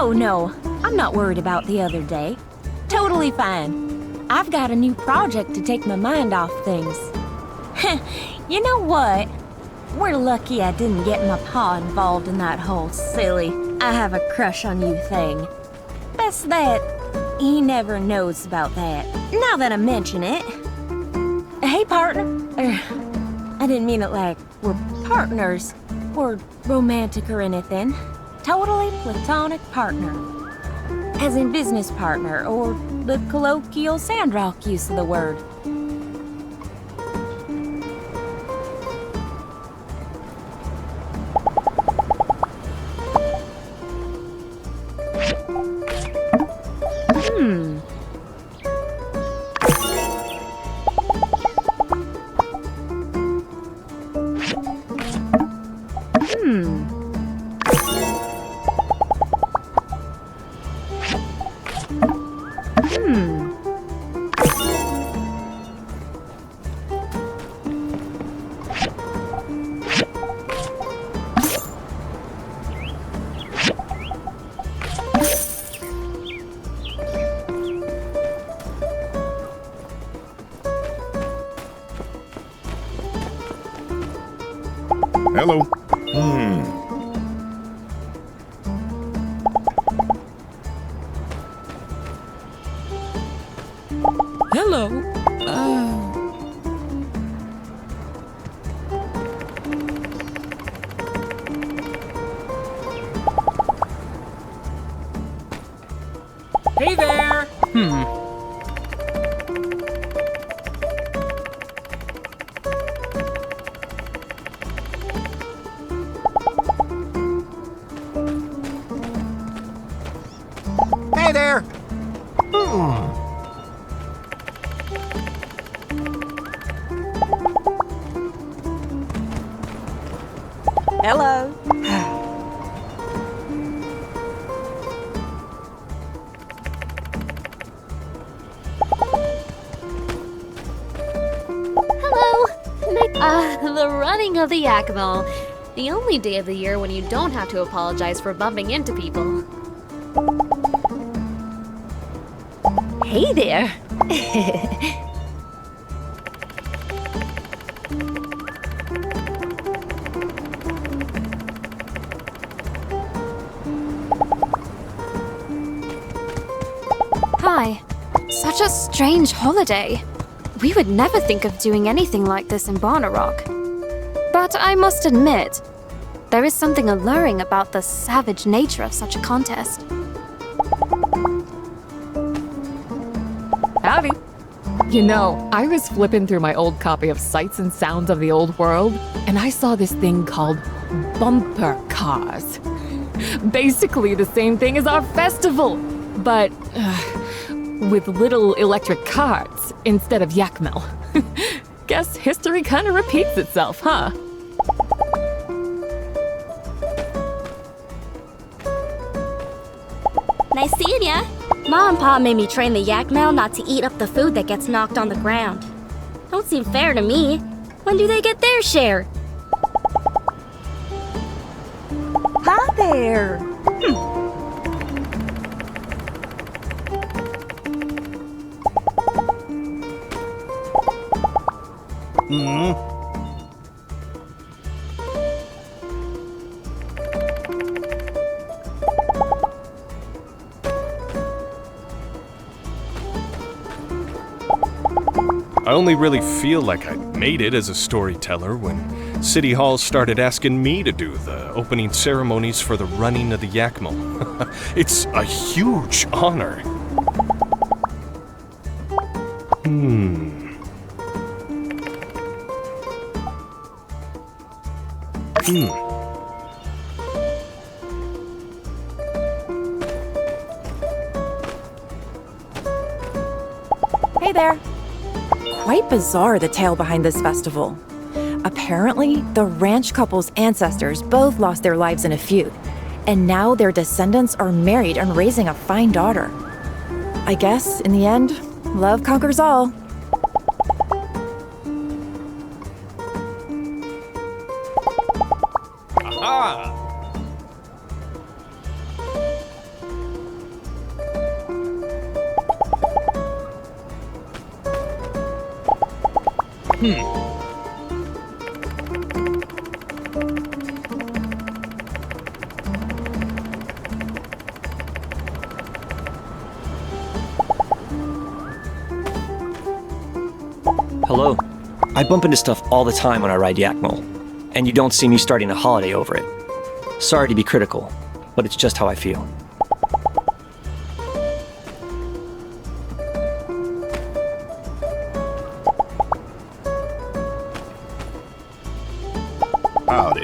Oh no, I'm not worried about the other day. Totally fine. I've got a new project to take my mind off things. You know what? We're lucky I didn't get my pa involved in that whole silly I have a crush on you thing. Best that he never knows about that, now that I mention it. Hey, partner. I didn't mean it like we're partners, or romantic or anything. Totally platonic partner. As in business partner, or the colloquial Sandrock use of the word. Hello. Hello. Hey there! Hey there! Hello. The running of the Yakmel. The only day of the year when you don't have to apologize for bumping into people. Hey there. Hi. Such a strange holiday. We would never think of doing anything like this in Rock. But I must admit, there is something alluring about the savage nature of such a contest. Howdy. You know, I was flipping through my old copy of Sights and Sounds of the Old World, and I saw this thing called bumper cars. Basically the same thing as our festival, but with little electric carts instead of Yakmel. Guess history kind of repeats itself, huh? Nice seeing ya. Ma and Pa made me train the Yakmel not to eat up the food that gets knocked on the ground. Don't seem fair to me. When do they get their share? Hi there. I only really feel like I made it as a storyteller when City Hall started asking me to do the opening ceremonies for the running of the Yakmel. It's a huge honor. Hey there. Quite bizarre, the tale behind this festival. Apparently, the ranch couple's ancestors both lost their lives in a feud, and now their descendants are married and raising a fine daughter. I guess, in the end, love conquers all. Hello. I bump into stuff all the time when I ride Yakmel, and you don't see me starting a holiday over it. Sorry to be critical, but it's just how I feel. Howdy.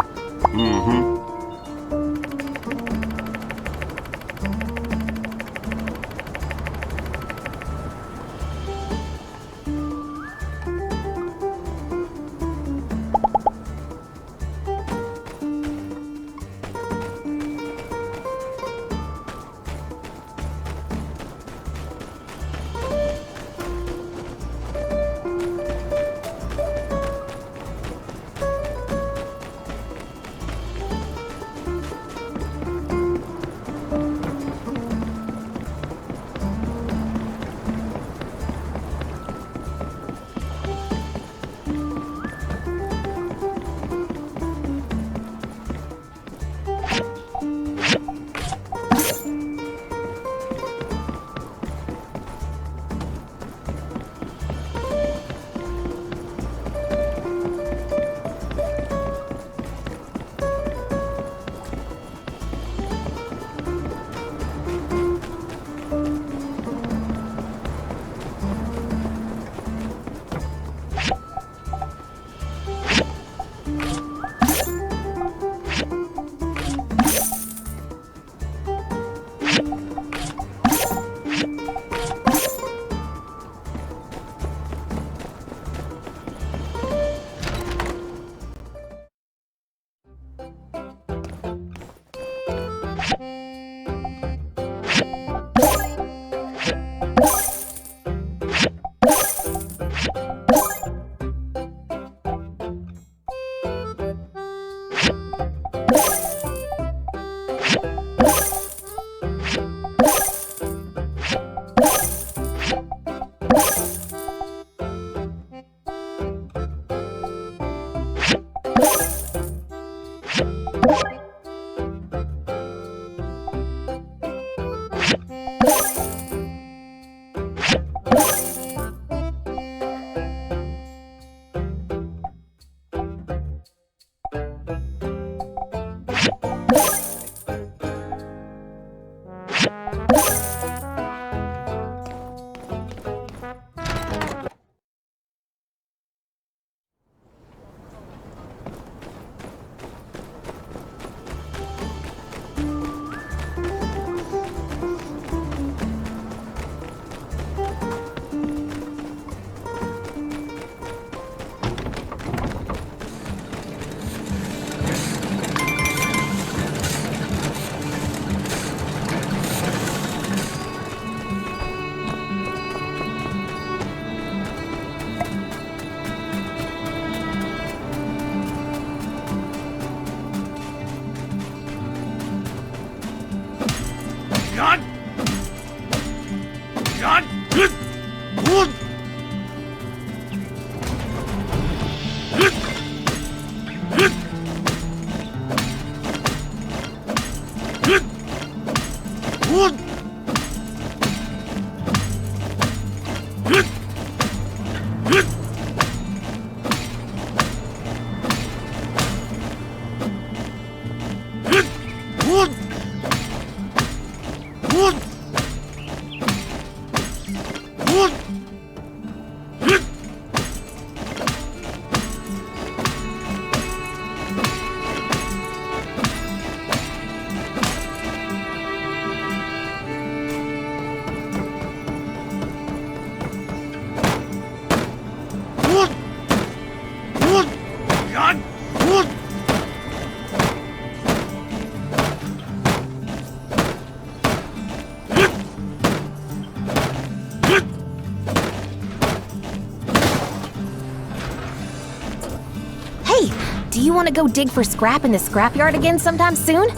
Do you want to go dig for scrap in the scrapyard again sometime soon?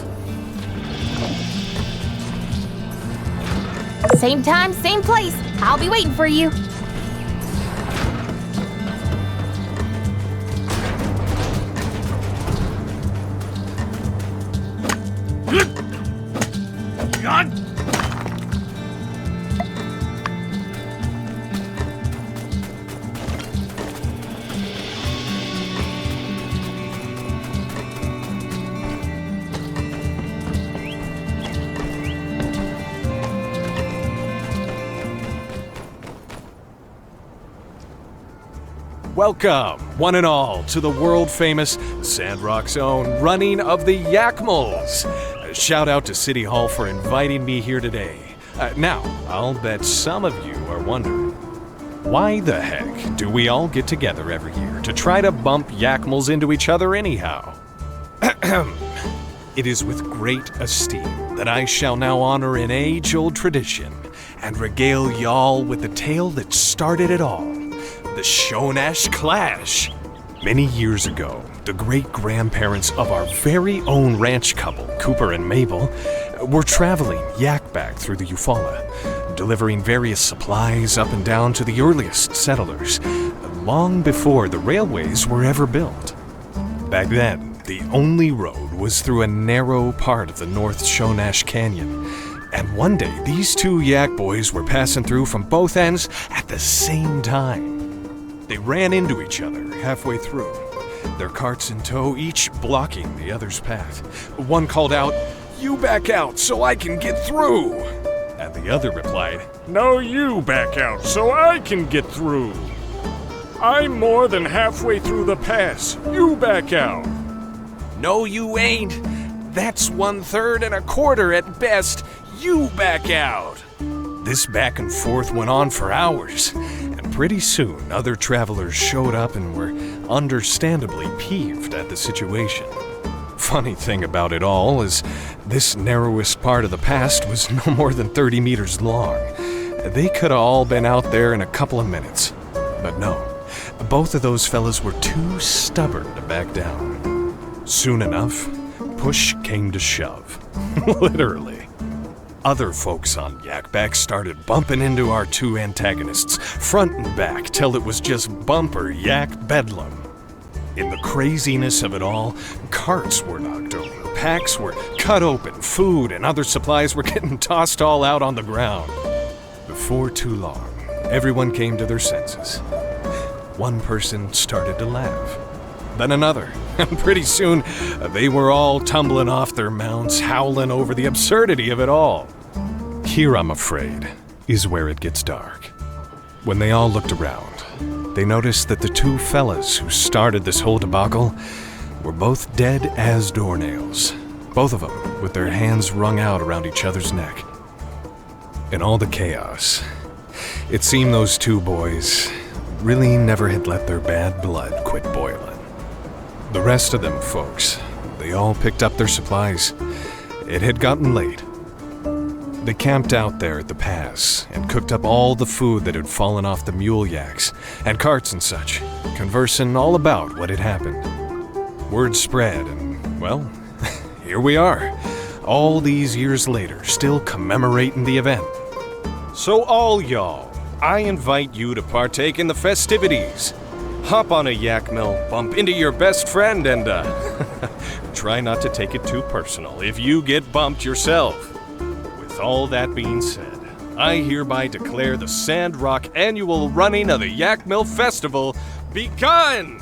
Same time, same place. I'll be waiting for you. Welcome, one and all, to the world-famous Sandrock's own running of the Yakmels. Shout out to City Hall for inviting me here today. Now, I'll bet some of you are wondering, why the heck do we all get together every year to try to bump Yakmels into each other anyhow? It is with great esteem that I shall now honor an age-old tradition and regale y'all with the tale that started it all, the Shonash Clash. Many years ago, the great-grandparents of our very own ranch couple, Cooper and Mabel, were traveling yak-back through the Eufaula, delivering various supplies up and down to the earliest settlers, long before the railways were ever built. Back then, the only road was through a narrow part of the North Shonash Canyon, and one day these two yak boys were passing through from both ends at the same time. They ran into each other halfway through, their carts in tow, each blocking the other's path. One called out, "You back out so I can get through!" And the other replied, "No, you back out so I can get through. I'm more than halfway through the pass. You back out." "No, you ain't. That's 1/3 and 1/4 at best. You back out." This back and forth went on for hours, and pretty soon other travelers showed up and were understandably peeved at the situation. Funny thing about it all is this narrowest part of the pass was no more than 30 meters long. They could have all been out there in a couple of minutes. But no, both of those fellas were too stubborn to back down. Soon enough, push came to shove. Literally. Other folks on Yakback started bumping into our two antagonists, front and back, till it was just bumper yak bedlam. In the craziness of it all, carts were knocked over, packs were cut open, food and other supplies were getting tossed all out on the ground. Before too long, everyone came to their senses. One person started to laugh, then another, and pretty soon they were all tumbling off their mounts, howling over the absurdity of it all. Here, I'm afraid, is where it gets dark. When they all looked around, they noticed that the two fellas who started this whole debacle were both dead as doornails, both of them with their hands wrung out around each other's neck. In all the chaos, it seemed those two boys really never had let their bad blood quit boiling. The rest of them folks, they all picked up their supplies. It had gotten late. They camped out there at the pass and cooked up all the food that had fallen off the mule yaks and carts and such, conversing all about what had happened. Word spread and, well, here we are, all these years later, still commemorating the event. So all y'all, I invite you to partake in the festivities. Hop on a Yakmel, bump into your best friend, and try not to take it too personal if you get bumped yourself. With all that being said, I hereby declare the Sandrock annual running of the Yakmel Festival begun!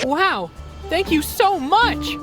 Wow! Thank you so much!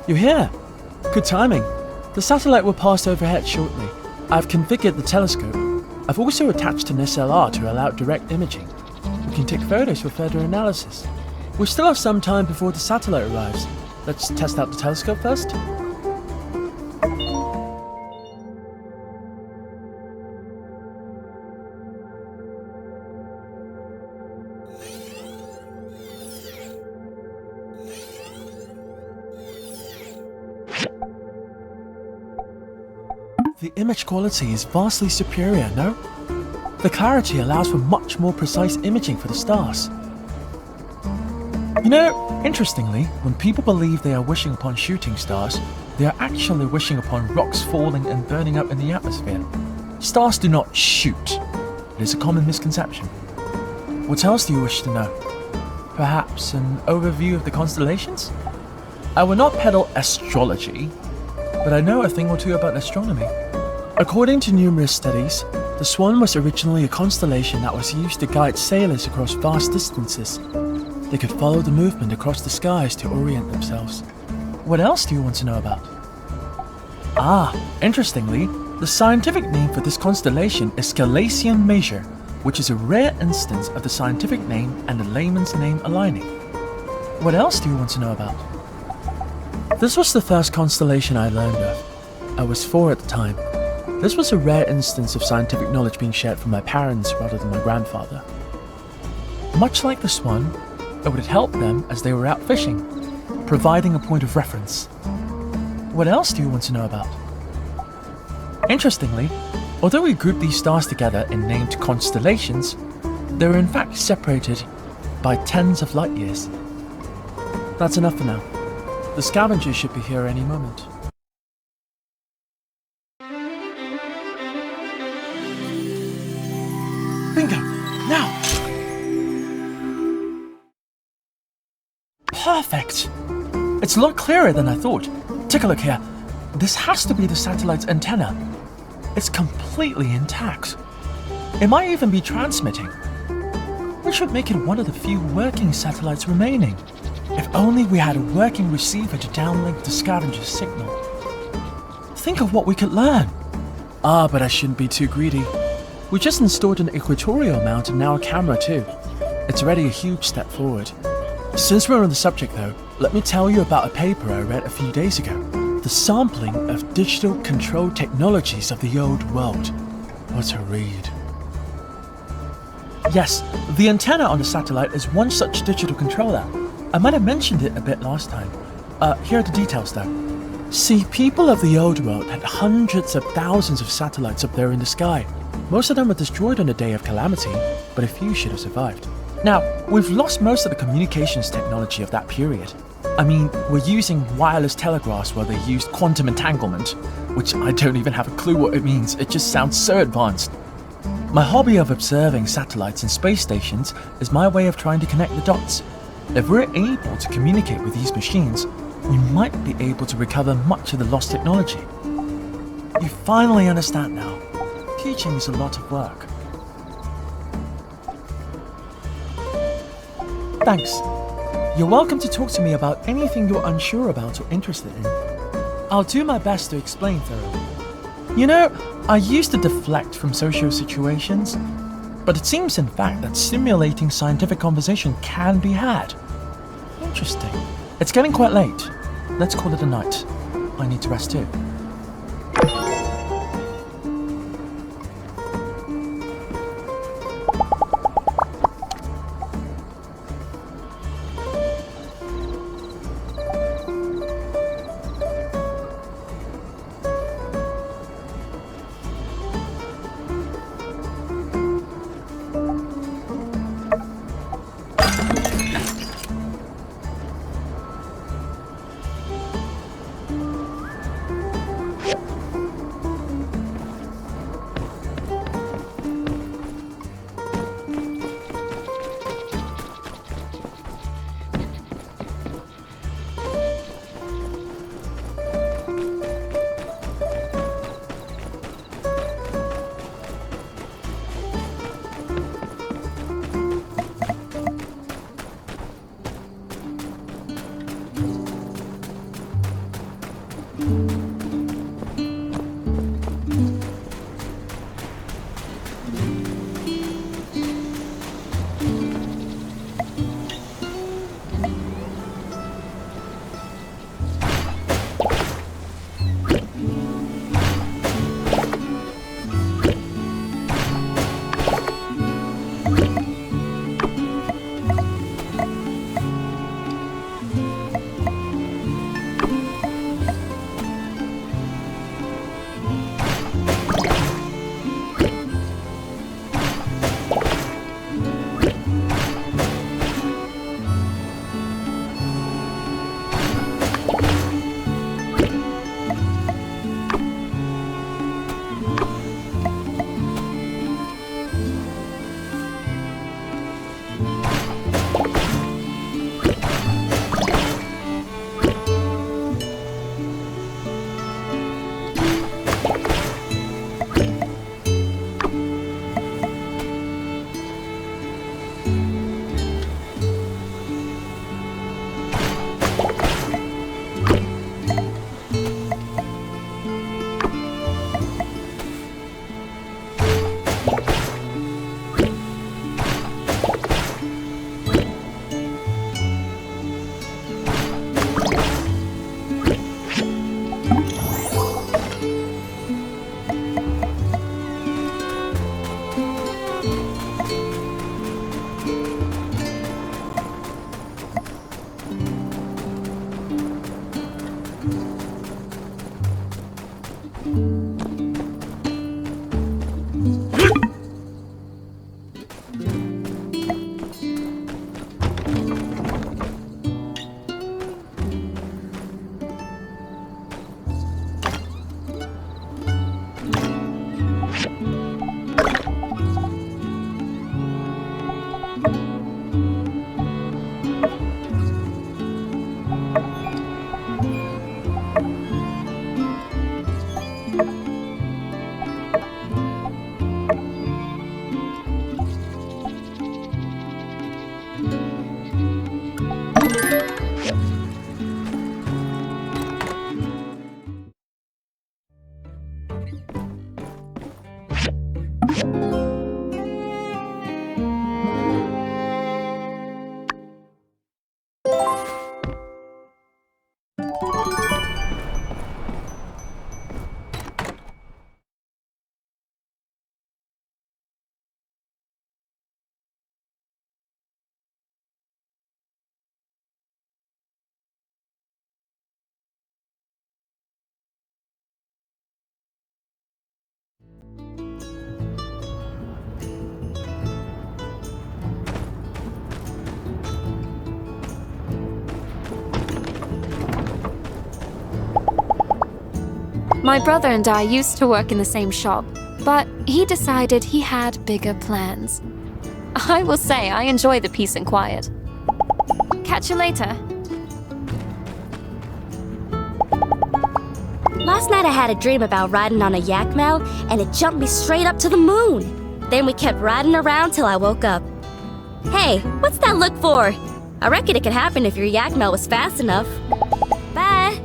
You're here! Good timing. The satellite will pass overhead shortly. I've configured the telescope. I've also attached an SLR to allow direct imaging. We can take photos for further analysis. We still have some time before the satellite arrives. Let's test out the telescope first. The image quality is vastly superior, no? The clarity allows for much more precise imaging for the stars. You know, interestingly, when people believe they are wishing upon shooting stars, they are actually wishing upon rocks falling and burning up in the atmosphere. Stars do not shoot. It is a common misconception. What else do you wish to know? Perhaps an overview of the constellations? I will not peddle astrology, but I know a thing or two about astronomy. According to numerous studies, the Swan was originally a constellation that was used to guide sailors across vast distances. They could follow the movement across the skies to orient themselves. What else do you want to know about? Interestingly, the scientific name for this constellation is Scalasian Major, which is a rare instance of the scientific name and the layman's name aligning. What else do you want to know about? This was the first constellation I learned of. I was 4 at the time. This was a rare instance of scientific knowledge being shared from my parents rather than my grandfather. Much like the Swan, it would help them as they were out fishing, providing a point of reference. What else do you want to know about? Interestingly, although we grouped these stars together in named constellations, they were in fact separated by tens of light years. That's enough for now. The scavengers should be here any moment. Bingo! Now! Perfect! It's a lot clearer than I thought. Take a look here. This has to be the satellite's antenna. It's completely intact. It might even be transmitting, which would make it one of the few working satellites remaining. If only we had a working receiver to downlink the scavenger's signal. Think of what we could learn. But I shouldn't be too greedy. We just installed an equatorial mount and now a camera too. It's already a huge step forward. Since we're on the subject though, let me tell you about a paper I read a few days ago. The sampling of digital control technologies of the old world. What a read. Yes, the antenna on the satellite is one such digital controller. I might have mentioned it a bit last time. Here are the details though. See, people of the old world had hundreds of thousands of satellites up there in the sky. Most of them were destroyed on the day of Calamity, but a few should have survived. Now, we've lost most of the communications technology of that period. I mean, we're using wireless telegraphs while they used quantum entanglement, which I don't even have a clue what it means, it just sounds so advanced. My hobby of observing satellites and space stations is my way of trying to connect the dots. If we're able to communicate with these machines, we might be able to recover much of the lost technology. You finally understand now. Teaching is a lot of work. Thanks. You're welcome to talk to me about anything you're unsure about or interested in. I'll do my best to explain thoroughly. You know, I used to deflect from social situations, but it seems in fact that stimulating scientific conversation can be had. Interesting. It's getting quite late. Let's call it a night. I need to rest too. My brother and I used to work in the same shop, but he decided he had bigger plans. I will say I enjoy the peace and quiet. Catch you later. Last night I had a dream about riding on a Yakmel, and it jumped me straight up to the moon. Then we kept riding around till I woke up. Hey, what's that look for? I reckon it could happen if your Yakmel was fast enough. Bye!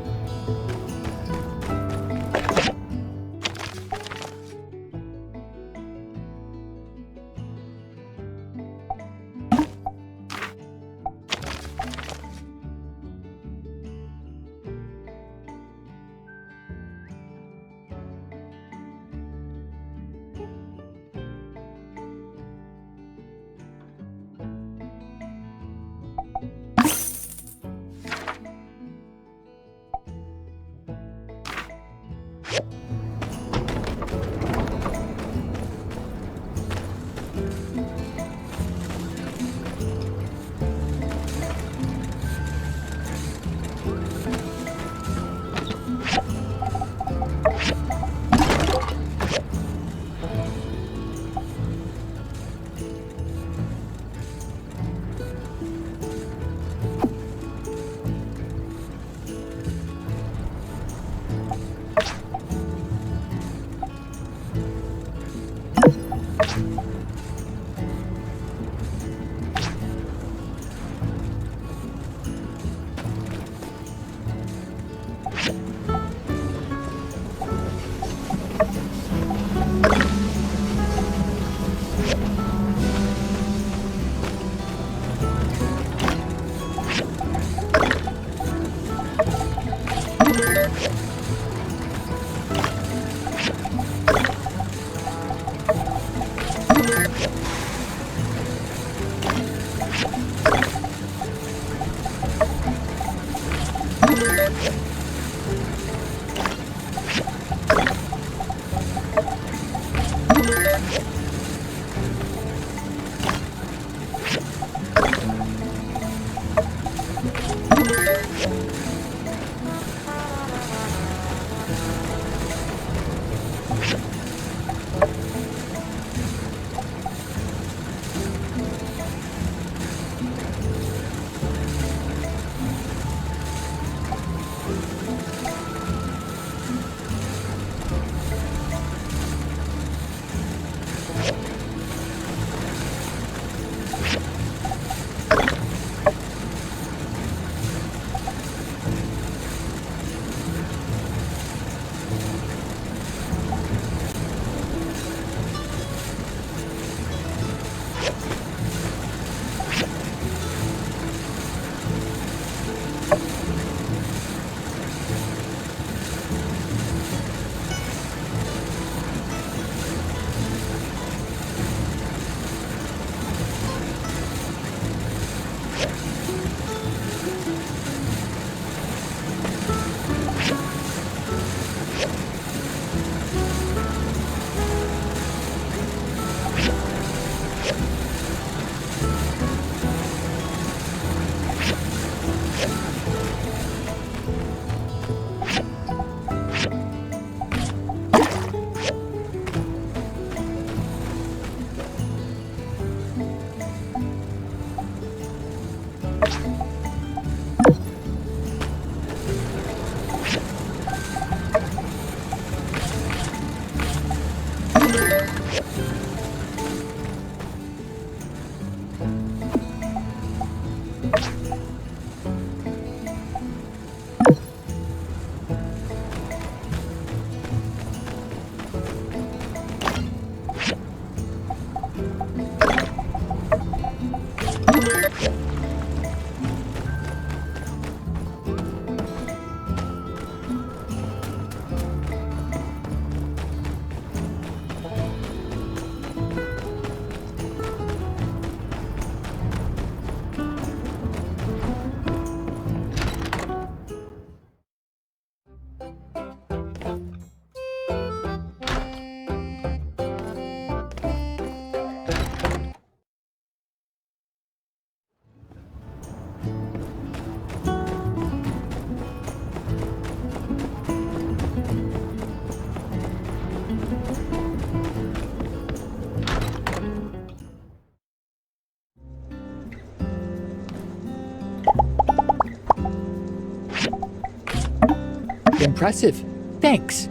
impressive. Thanks.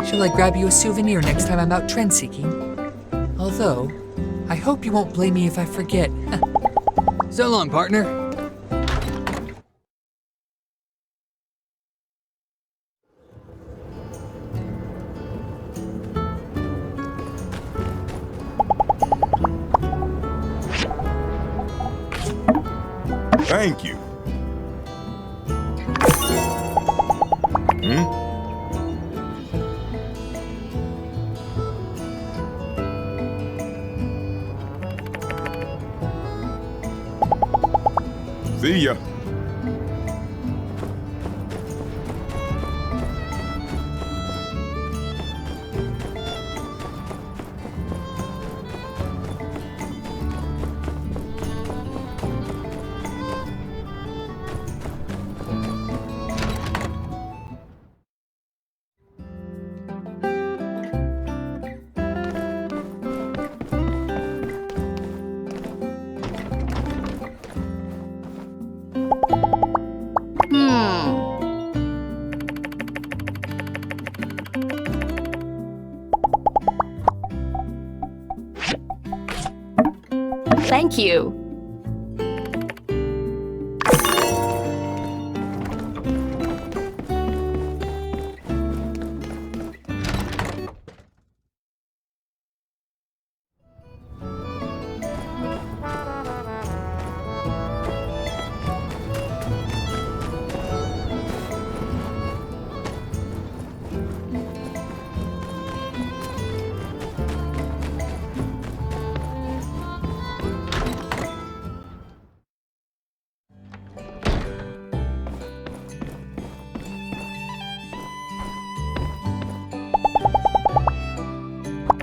Shall I grab you a souvenir next time I'm out trend seeking? Although, I hope you won't blame me if I forget. So long, partner. Thank you. See ya. Thank you.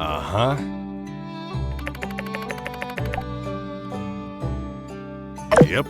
Uh-huh. Yep.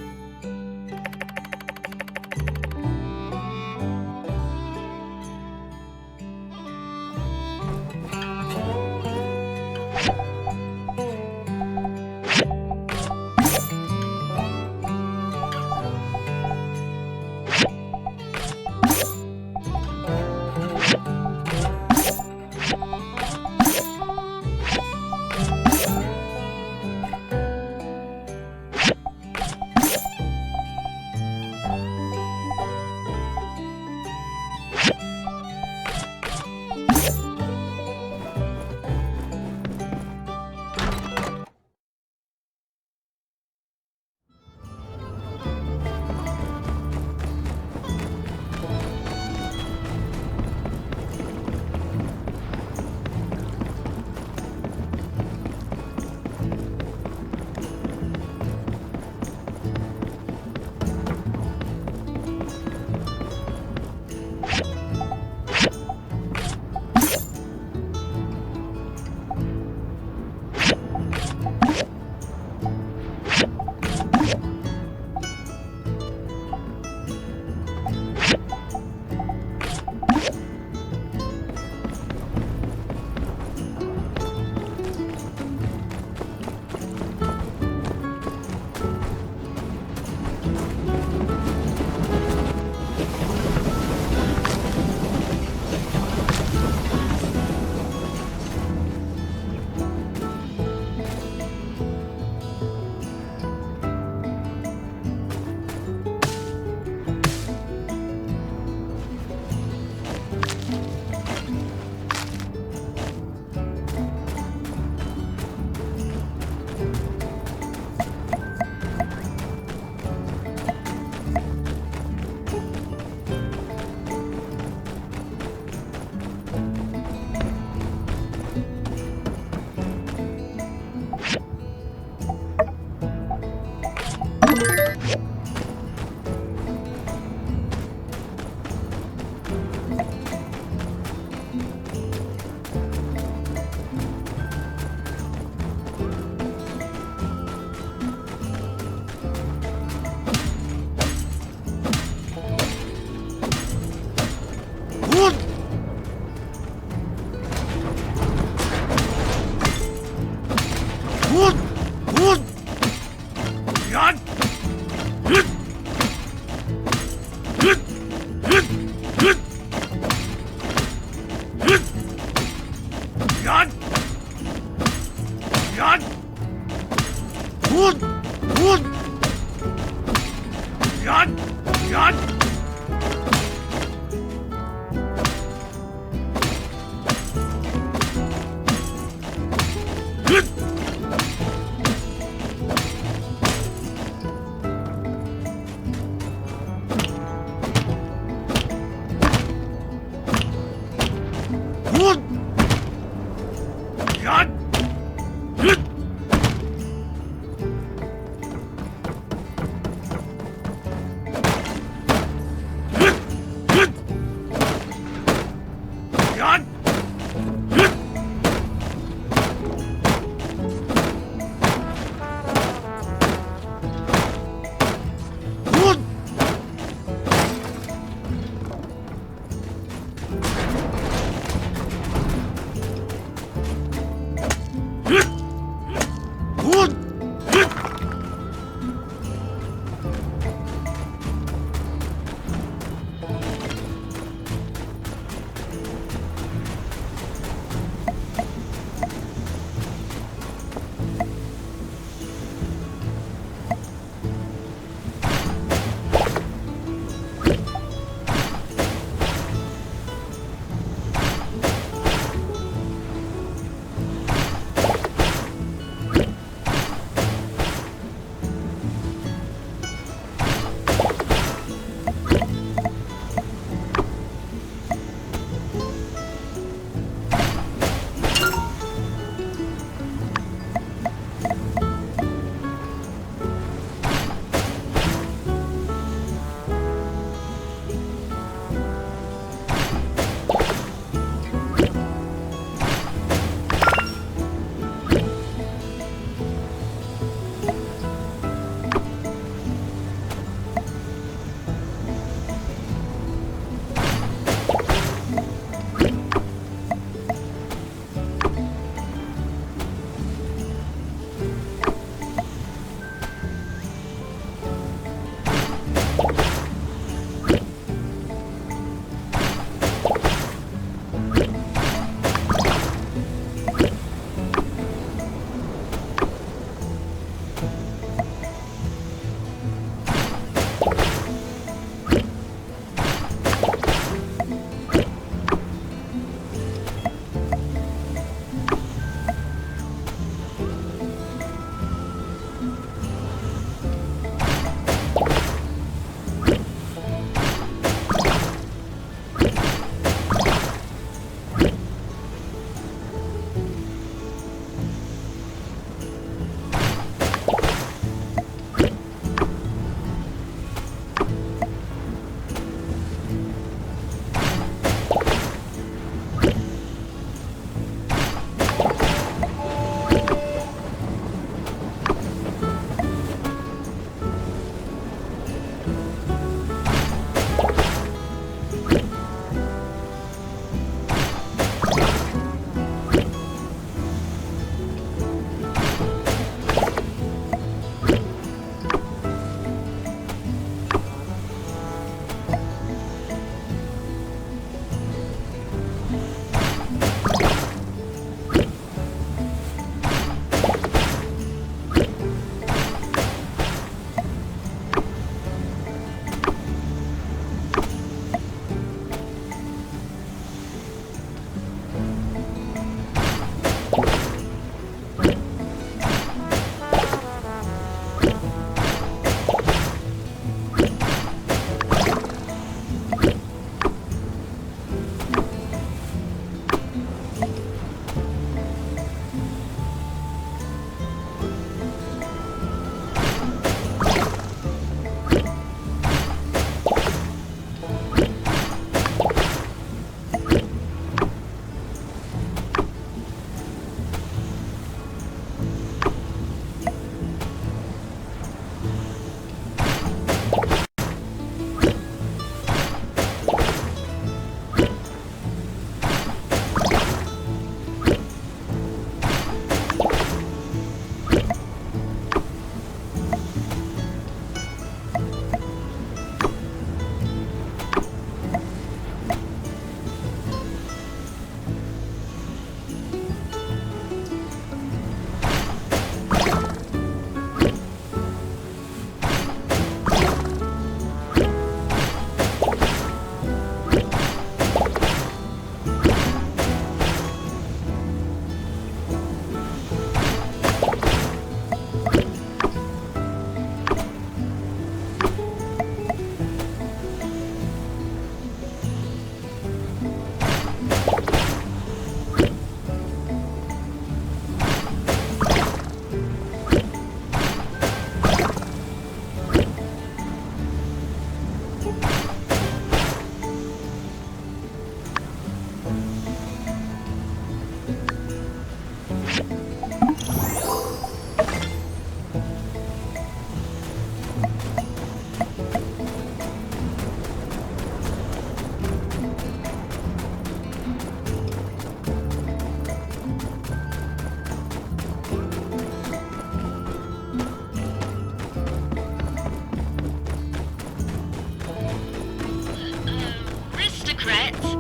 Secrets?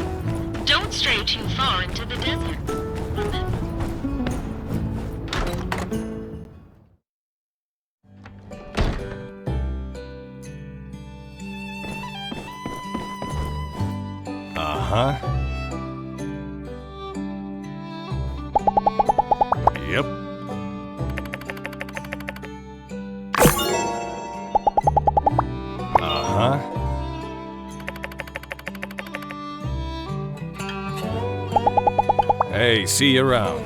Don't stray too far into the desert. Uh-huh. Yep. Uh-huh. Hey, see you around.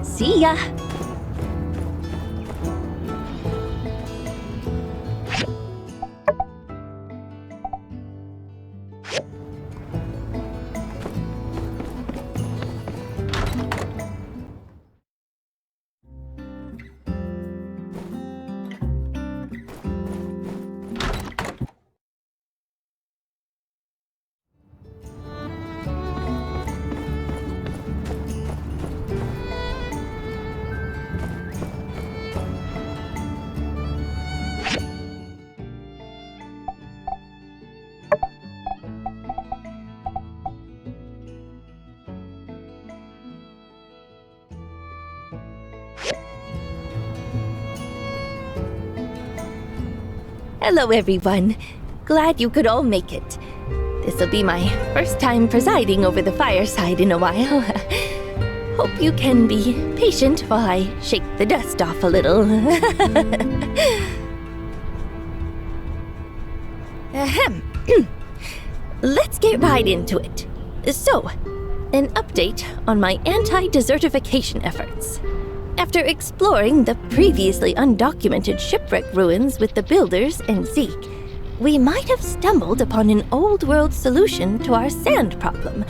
See ya. Hello, everyone. Glad you could all make it. This'll be my first time presiding over the Fireside in a while. Hope you can be patient while I shake the dust off a little. Ahem. Let's get right into it. So, an update on my anti-desertification efforts. After exploring the previously undocumented shipwreck ruins with the builders and Zeke, we might have stumbled upon an old-world solution to our sand problem.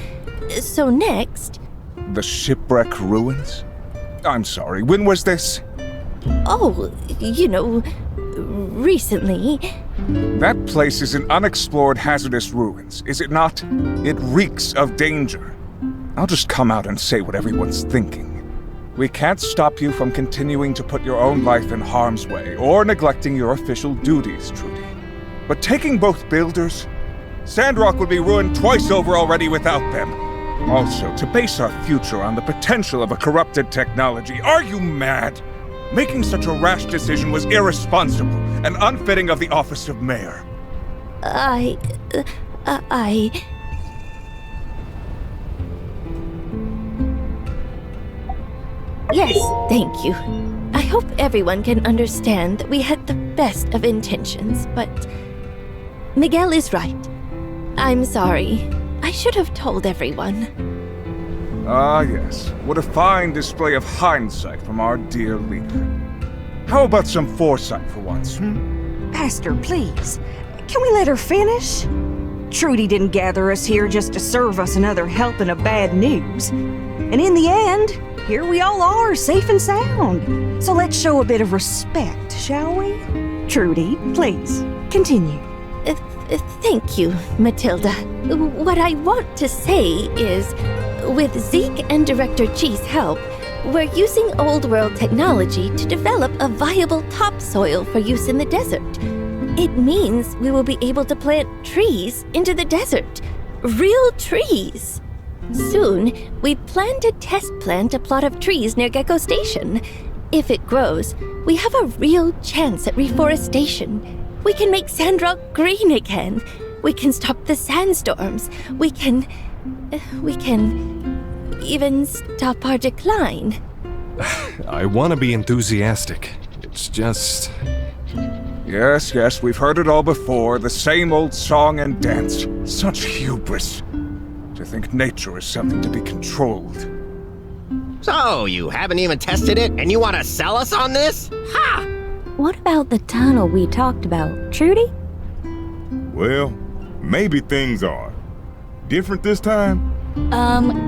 So next... The shipwreck ruins? I'm sorry, when was this? Oh, recently. That place is an unexplored hazardous ruins, is it not? It reeks of danger. I'll just come out and say what everyone's thinking. We can't stop you from continuing to put your own life in harm's way, or neglecting your official duties, Trudy. But taking both builders, Sandrock would be ruined twice over already without them. Also, to base our future on the potential of a corrupted technology, are you mad? Making such a rash decision was irresponsible and unfitting of the office of mayor. Yes, thank you. I hope everyone can understand that we had the best of intentions, but Miguel is right. I'm sorry. I should have told everyone. Ah, yes. What a fine display of hindsight from our dear leader. How about some foresight for once, Pastor, please. Can we let her finish? Trudy didn't gather us here just to serve us another helping of bad news. And in the end, here we all are, safe and sound. So let's show a bit of respect, shall we? Trudy, please, continue. Thank you, Matilda. What I want to say is, with Zeke and Director G's help, we're using old world technology to develop a viable topsoil for use in the desert. It means we will be able to plant trees into the desert. Real trees. Soon, we plan to test plant a plot of trees near Gecko Station. If it grows, we have a real chance at reforestation. We can make Sandrock green again. We can stop the sandstorms. We can even stop our decline. I want to be enthusiastic. It's just... Yes, we've heard it all before. The same old song and dance. Such hubris. To think nature is something to be controlled. So, you haven't even tested it, and you want to sell us on this? Ha! What about the tunnel we talked about, Trudy? Well, maybe things are different this time.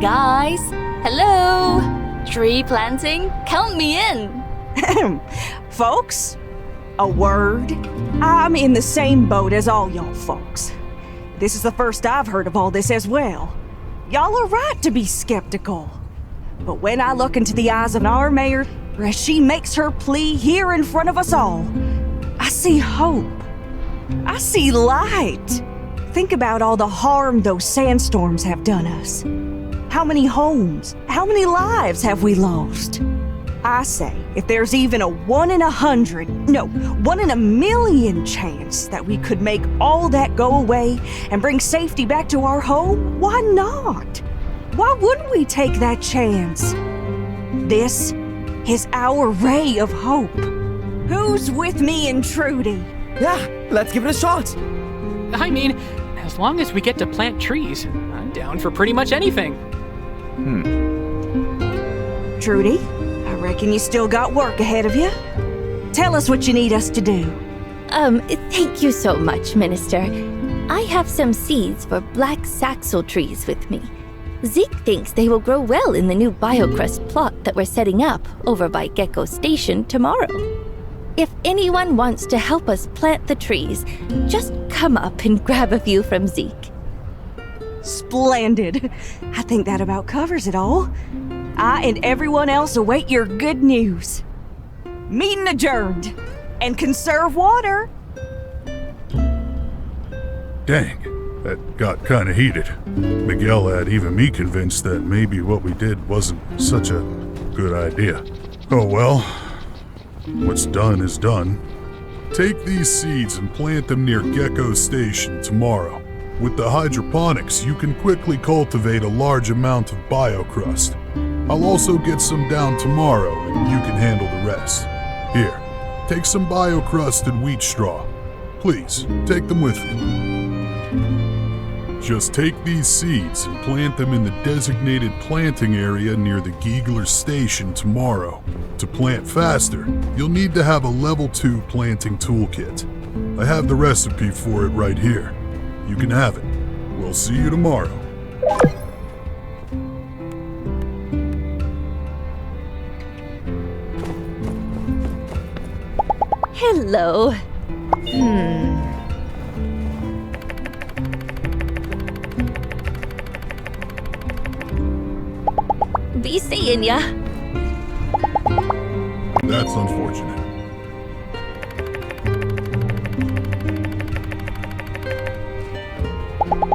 Guys, hello? Tree planting? Count me in. Folks, a word. I'm in the same boat as all y'all folks. This is the first I've heard of all this as well. Y'all are right to be skeptical. But when I look into the eyes of our mayor, as she makes her plea here in front of us all, I see hope. I see light. Think about all the harm those sandstorms have done us. How many homes, how many lives have we lost? I say, if there's even a 1 in 100, no, 1 in a million chance that we could make all that go away and bring safety back to our home, why not? Why wouldn't we take that chance? This is our ray of hope. Who's with me and Trudy? Yeah, let's give it a shot. I mean, as long as we get to plant trees, I'm down for pretty much anything. Trudy, I reckon you still got work ahead of you. Tell us what you need us to do. Thank you so much, Minister. I have some seeds for black saxel trees with me. Zeke thinks they will grow well in the new biocrust plot that we're setting up over by Gecko Station tomorrow. If anyone wants to help us plant the trees, just come up and grab a few from Zeke. Splendid. I think that about covers it all. I and everyone else await your good news. Meeting adjourned. And conserve water. Dang, that got kinda heated. Miguel had even me convinced that maybe what we did wasn't such a good idea. Oh well, what's done is done. Take these seeds and plant them near Gecko Station tomorrow. With the hydroponics, you can quickly cultivate a large amount of biocrust. I'll also get some down tomorrow and you can handle the rest. Here, take some biocrusted wheat straw. Please, take them with you. Just take these seeds and plant them in the designated planting area near the Giegler Station tomorrow. To plant faster, you'll need to have a level 2 planting toolkit. I have the recipe for it right here. You can have it. We'll see you tomorrow. Hello. Be seeing ya. That's unfortunate.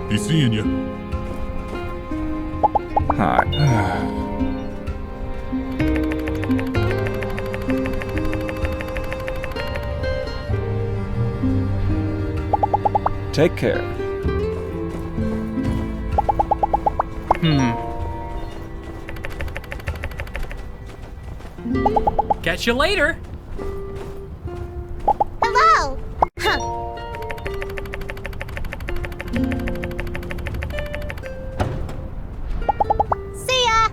Be seeing ya. Hi. Take care. Catch you later. Hello! Huh. See ya!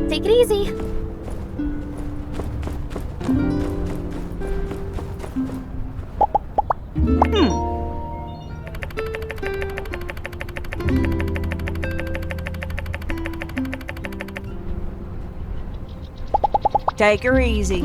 Take it easy. Take her easy.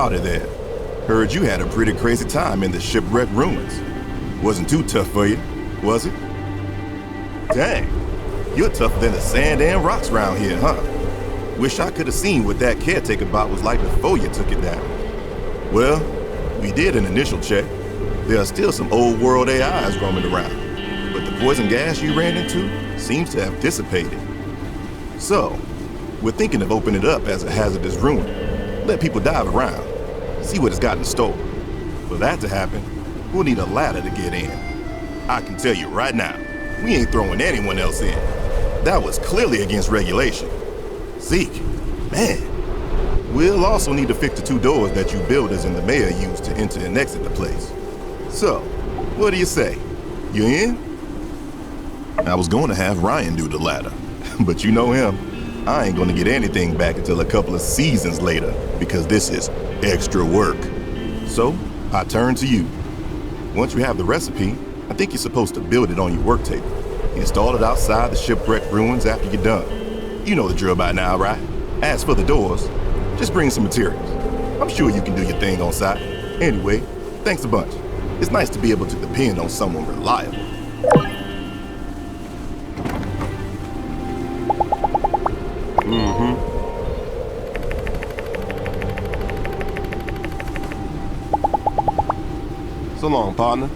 Howdy there. Heard you had a pretty crazy time in the Shipwreck ruins. Wasn't too tough for you, was it? Dang, you're tougher than the sand and rocks around here, huh? Wish I could have seen what that caretaker bot was like before you took it down. Well, we did an initial check. There are still some old world AIs roaming around, but the poison gas you ran into seems to have dissipated. So, we're thinking of opening it up as a hazardous ruin. Let people dive around, see what it's got in store. For that to happen, we'll need a ladder to get in. I can tell you right now, we ain't throwing anyone else in. That was clearly against regulation. Zeke, man. We'll also need to fix the 2 doors that you builders and the mayor used to enter and exit the place. So, what do you say? You in? I was going to have Ryan do the ladder, but you know him. I ain't gonna get anything back until a couple of seasons later, because this is extra work. So, I turn to you. Once you have the recipe, I think you're supposed to build it on your work table. Install it outside the Shipwreck ruins after you're done. You know the drill by now, right? As for the doors, just bring some materials. I'm sure you can do your thing on site. Anyway, thanks a bunch. It's nice to be able to depend on someone reliable. So long, partner.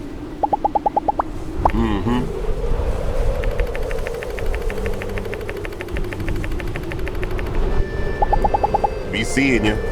Mm-hmm. Be seeing you.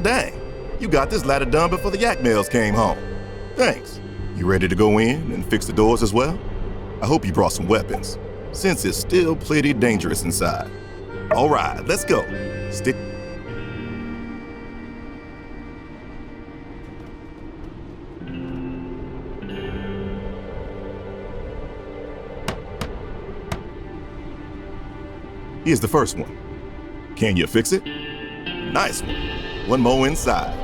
dang. You got this ladder done before the Yakmels came home. Thanks. You ready to go in and fix the doors as well? I hope you brought some weapons, since it's still pretty dangerous inside. All right, let's go. Stick. Here's the first one. Can you fix it? Nice one. One more inside.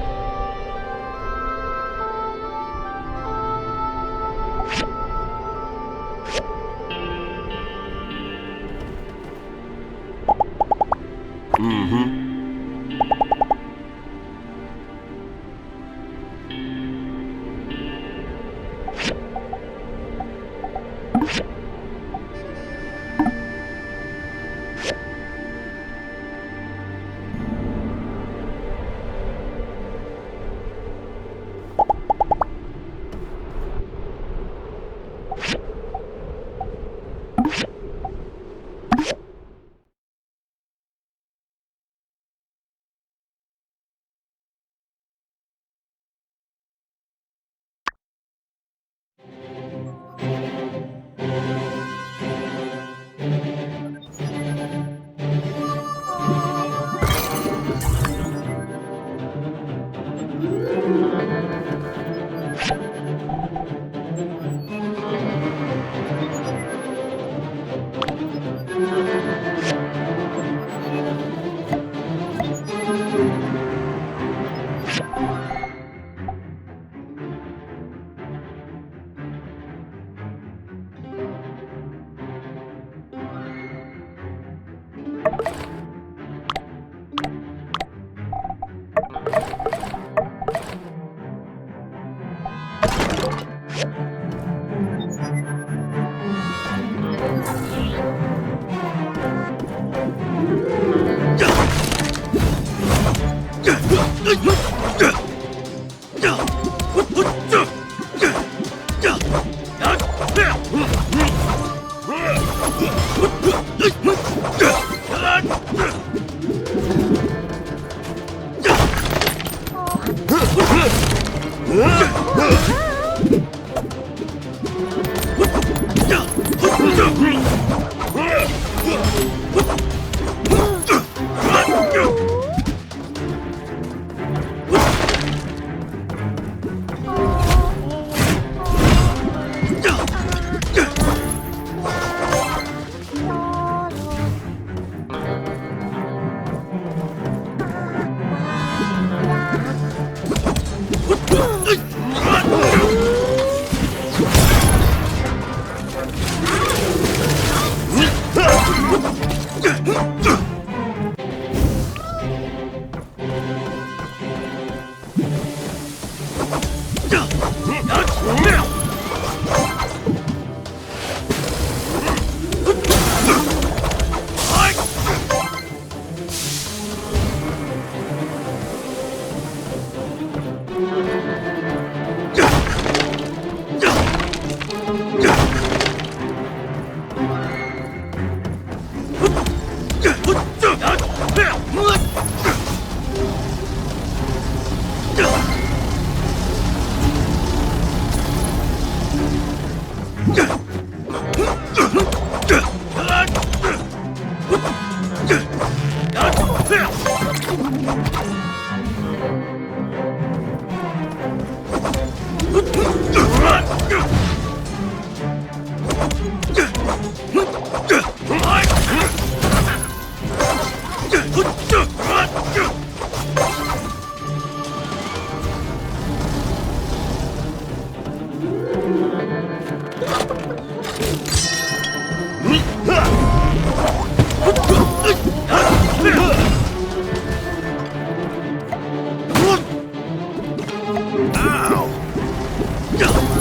Ow!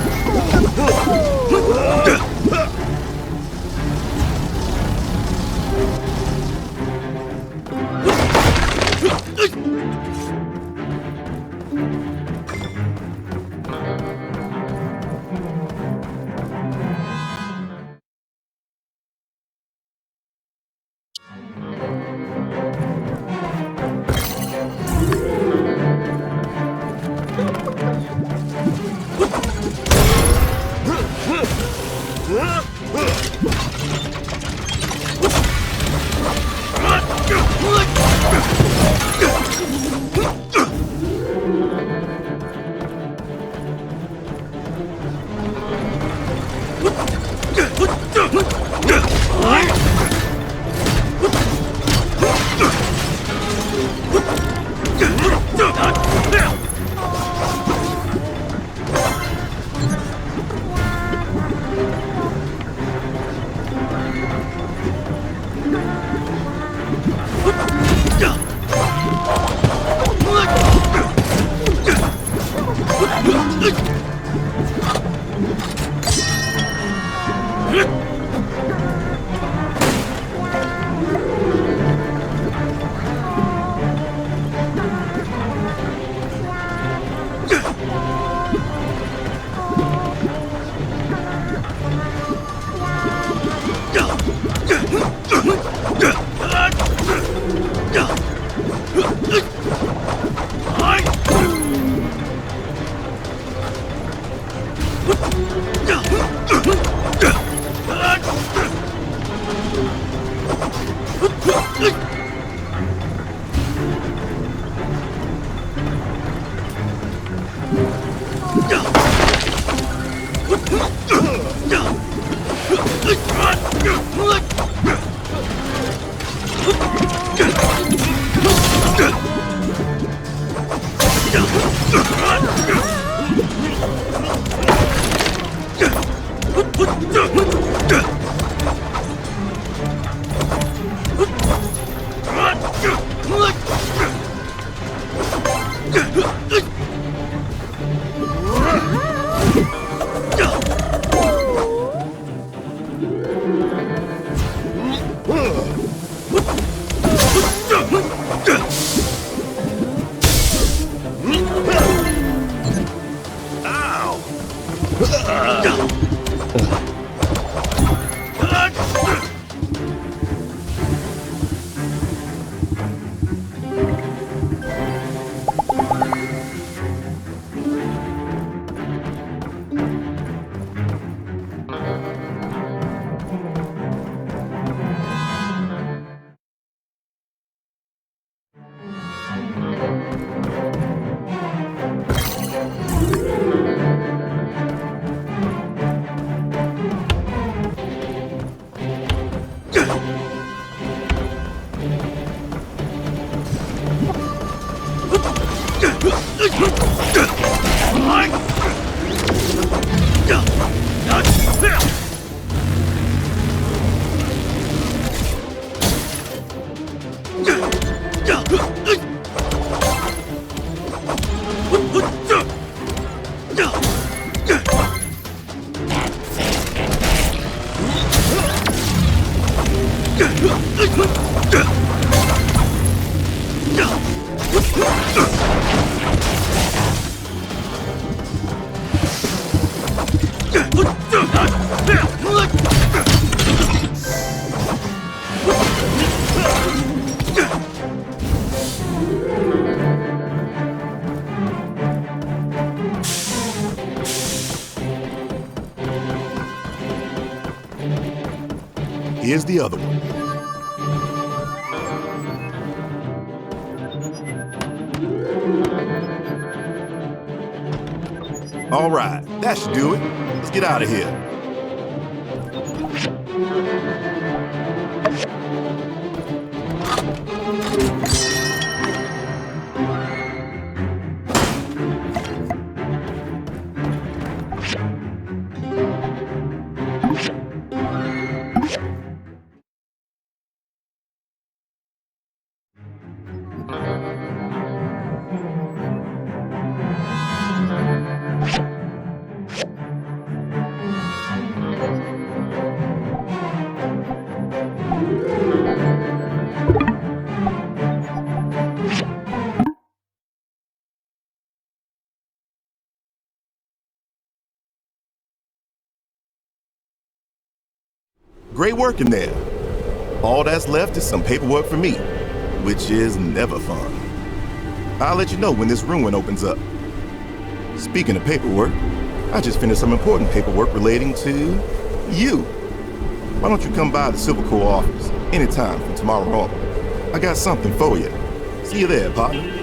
Here's the other one. All right, that should do it. Let's get out of here. Great work in there. All that's left is some paperwork for me, which is never fun. I'll let you know when this ruin opens up. Speaking of paperwork, I just finished some important paperwork relating to you. Why don't you come by the Civil Corps office anytime from tomorrow on? I got something for you. See you there, partner.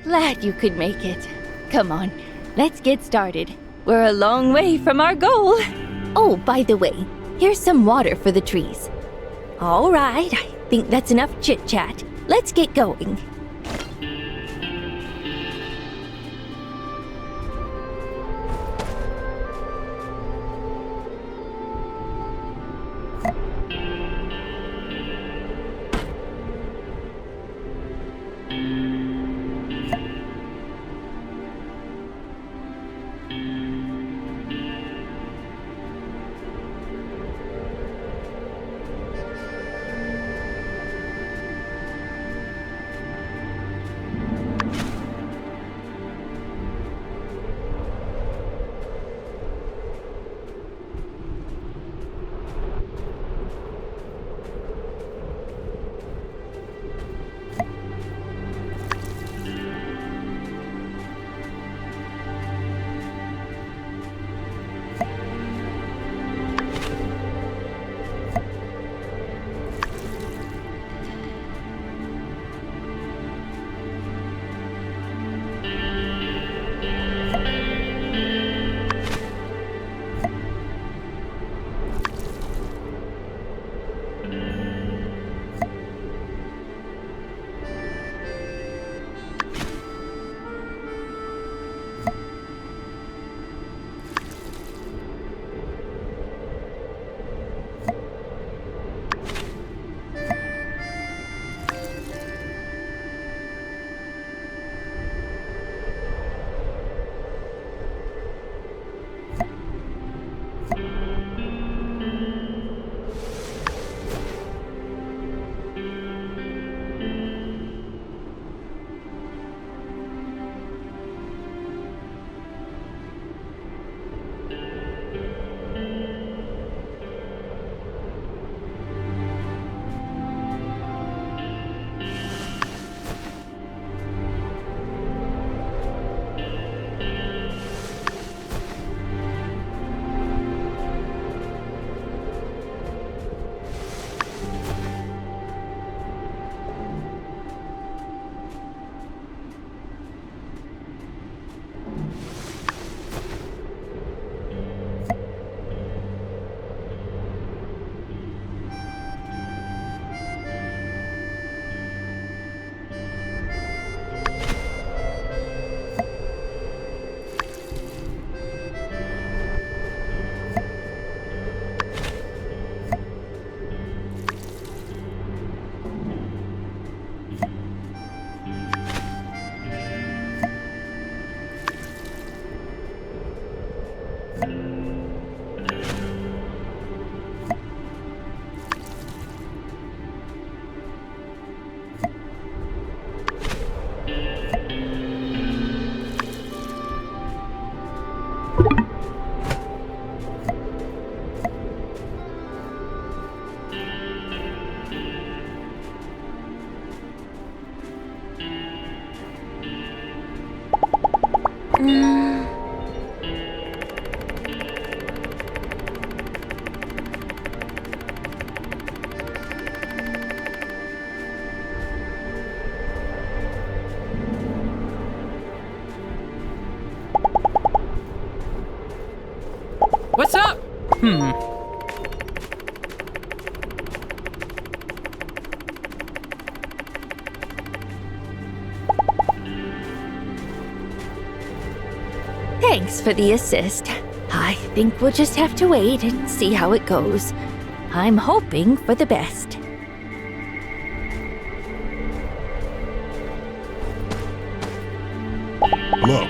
Glad you could make it. Come on, let's get started. We're a long way from our goal. Oh, by the way, here's some water for the trees. All right, I think that's enough chit-chat. Let's get going. Thanks for the assist. I think we'll just have to wait and see how it goes. I'm hoping for the best. Hello.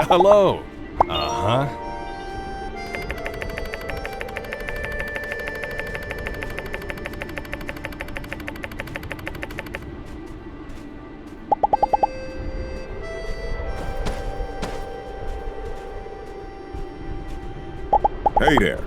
Hello. Uh-huh. Hey there.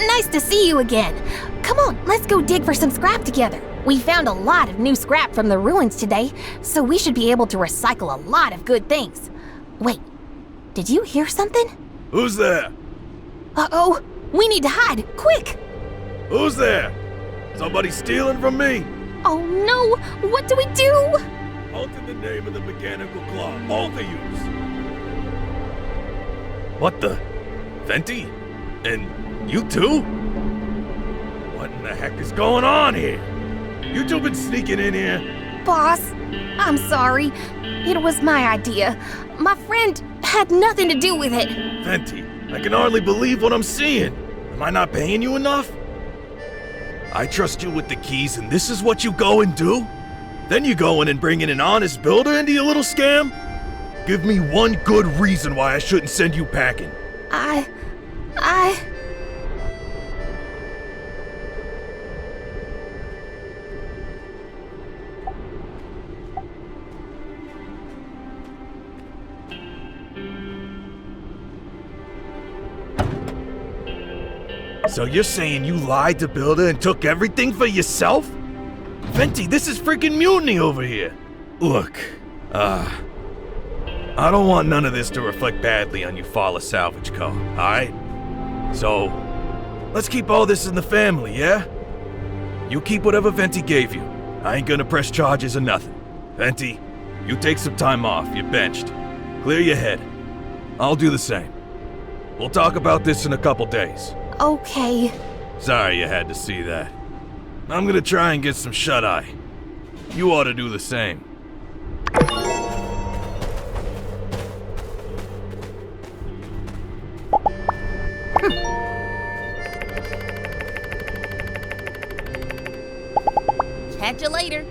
Nice to see you again. Come on, let's go dig for some scrap together. We found a lot of new scrap from the ruins today, so we should be able to recycle a lot of good things. Wait, did you hear something? Who's there? Uh-oh, we need to hide, quick! Who's there? Somebody stealing from me? Oh no, what do we do? Halt in the name of the mechanical claw, both of yous. What the? Venti? And you too? What in the heck is going on here? You two been sneaking in here? Boss, I'm sorry. It was my idea. My friend had nothing to do with it. Venti, I can hardly believe what I'm seeing. Am I not paying you enough? I trust you with the keys and this is what you go and do? Then you go in and bring in an honest builder into your little scam? Give me one good reason why I shouldn't send you packing. So you're saying you lied to Builder and took everything for yourself? Venti, this is freaking mutiny over here. Look, I don't want none of this to reflect badly on Eufaula Salvage Co., alright? So, let's keep all this in the family, yeah? You keep whatever Venti gave you. I ain't gonna press charges or nothing. Venti, you take some time off, you're benched. Clear your head. I'll do the same. We'll talk about this in a couple days. Okay. Sorry you had to see that. I'm gonna try and get some shut-eye. You ought to do the same. Catch you later.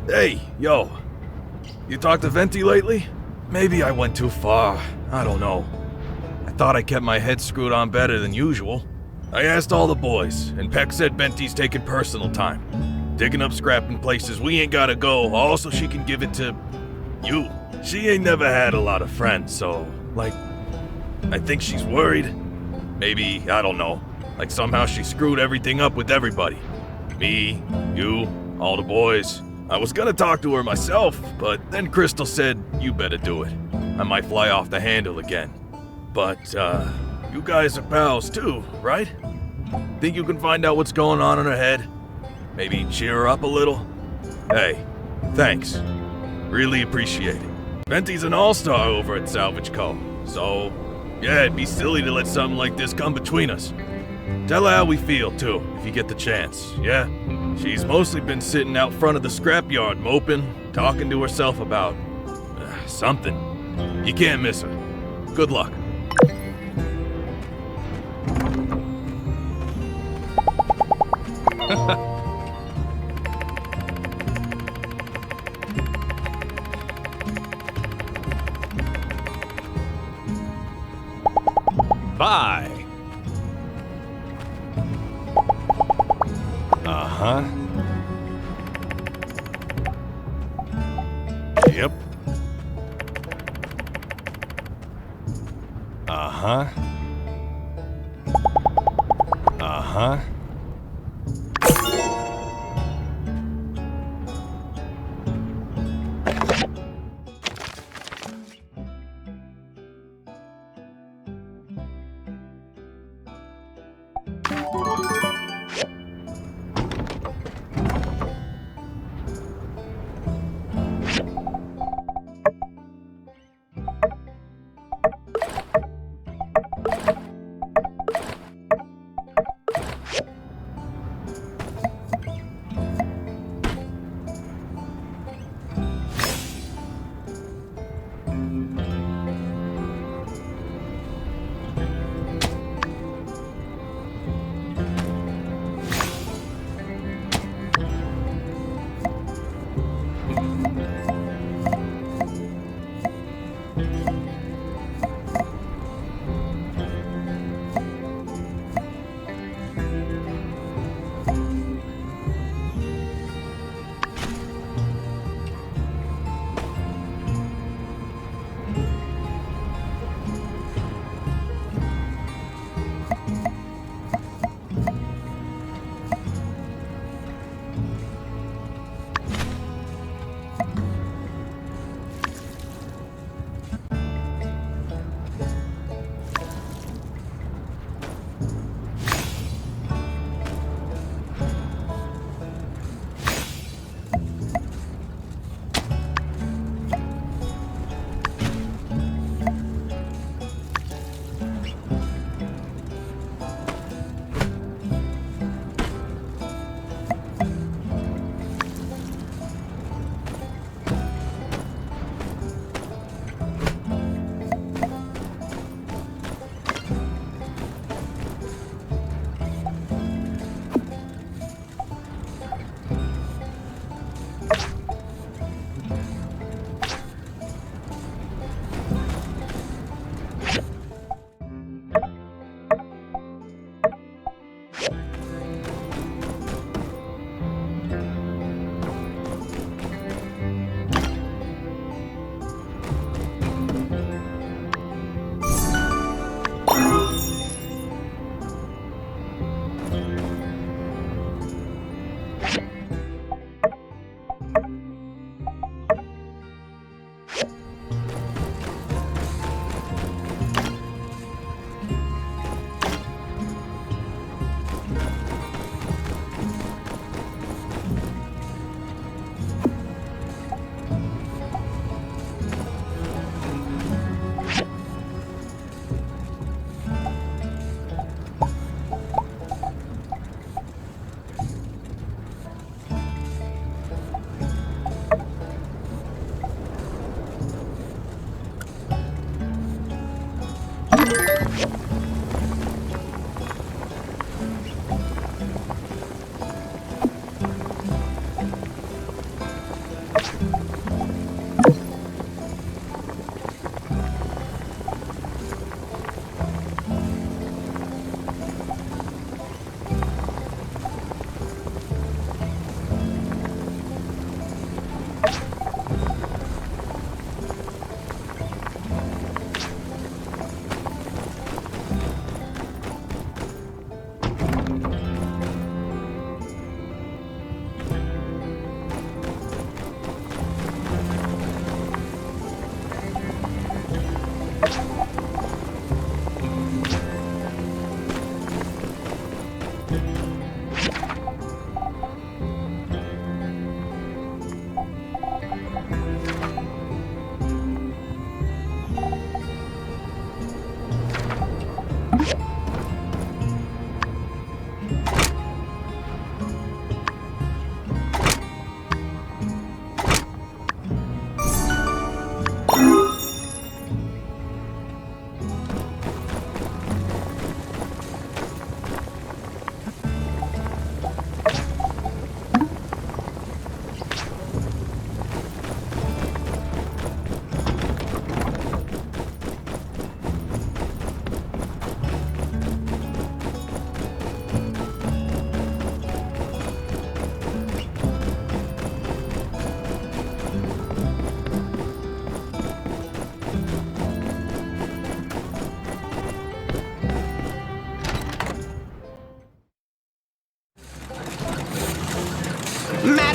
Hey, yo. You talked to Venti lately? Maybe I went too far. I don't know. I thought I kept my head screwed on better than usual. I asked all the boys, and Peck said Venti's taking personal time. Digging up scrap in places we ain't gotta go, all so she can give it to you. She ain't never had a lot of friends, so, like, I think she's worried. Maybe, I don't know, like somehow she screwed everything up with everybody. Me, you, all the boys. I was gonna talk to her myself, but then Crystal said, you better do it. I might fly off the handle again. But, you guys are pals too, right? Think you can find out what's going on in her head? Maybe cheer her up a little? Hey, thanks. Really appreciate it. Venti's an all-star over at Salvage Co. So, yeah, it'd be silly to let something like this come between us. Tell her how we feel, too, if you get the chance, yeah? She's mostly been sitting out front of the scrapyard moping, talking to herself about... something. You can't miss her. Good luck. Bye. Uh-huh. Yep. Uh-huh. Uh-huh.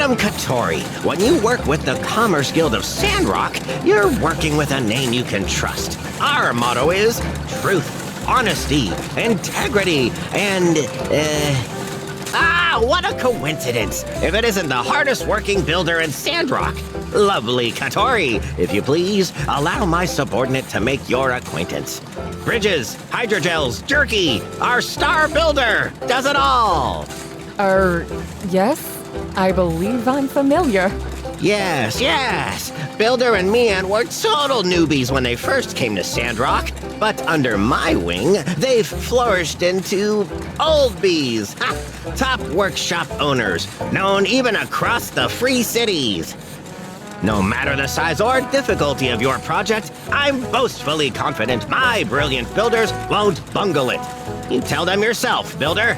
Madam Catori, when you work with the Commerce Guild of Sandrock, you're working with a name you can trust. Our motto is truth, honesty, integrity, and, what a coincidence! If it isn't the hardest working builder in Sandrock. Lovely Catori, if you please, allow my subordinate to make your acquaintance. Bridges, hydrogels, jerky, our star builder does it all! Yes? I believe I'm familiar. Yes. Builder and Mian were total newbies when they first came to Sandrock, but under my wing, they've flourished into old bees. Top workshop owners, known even across the free cities. No matter the size or difficulty of your project, I'm boastfully confident my brilliant builders won't bungle it. You tell them yourself, builder.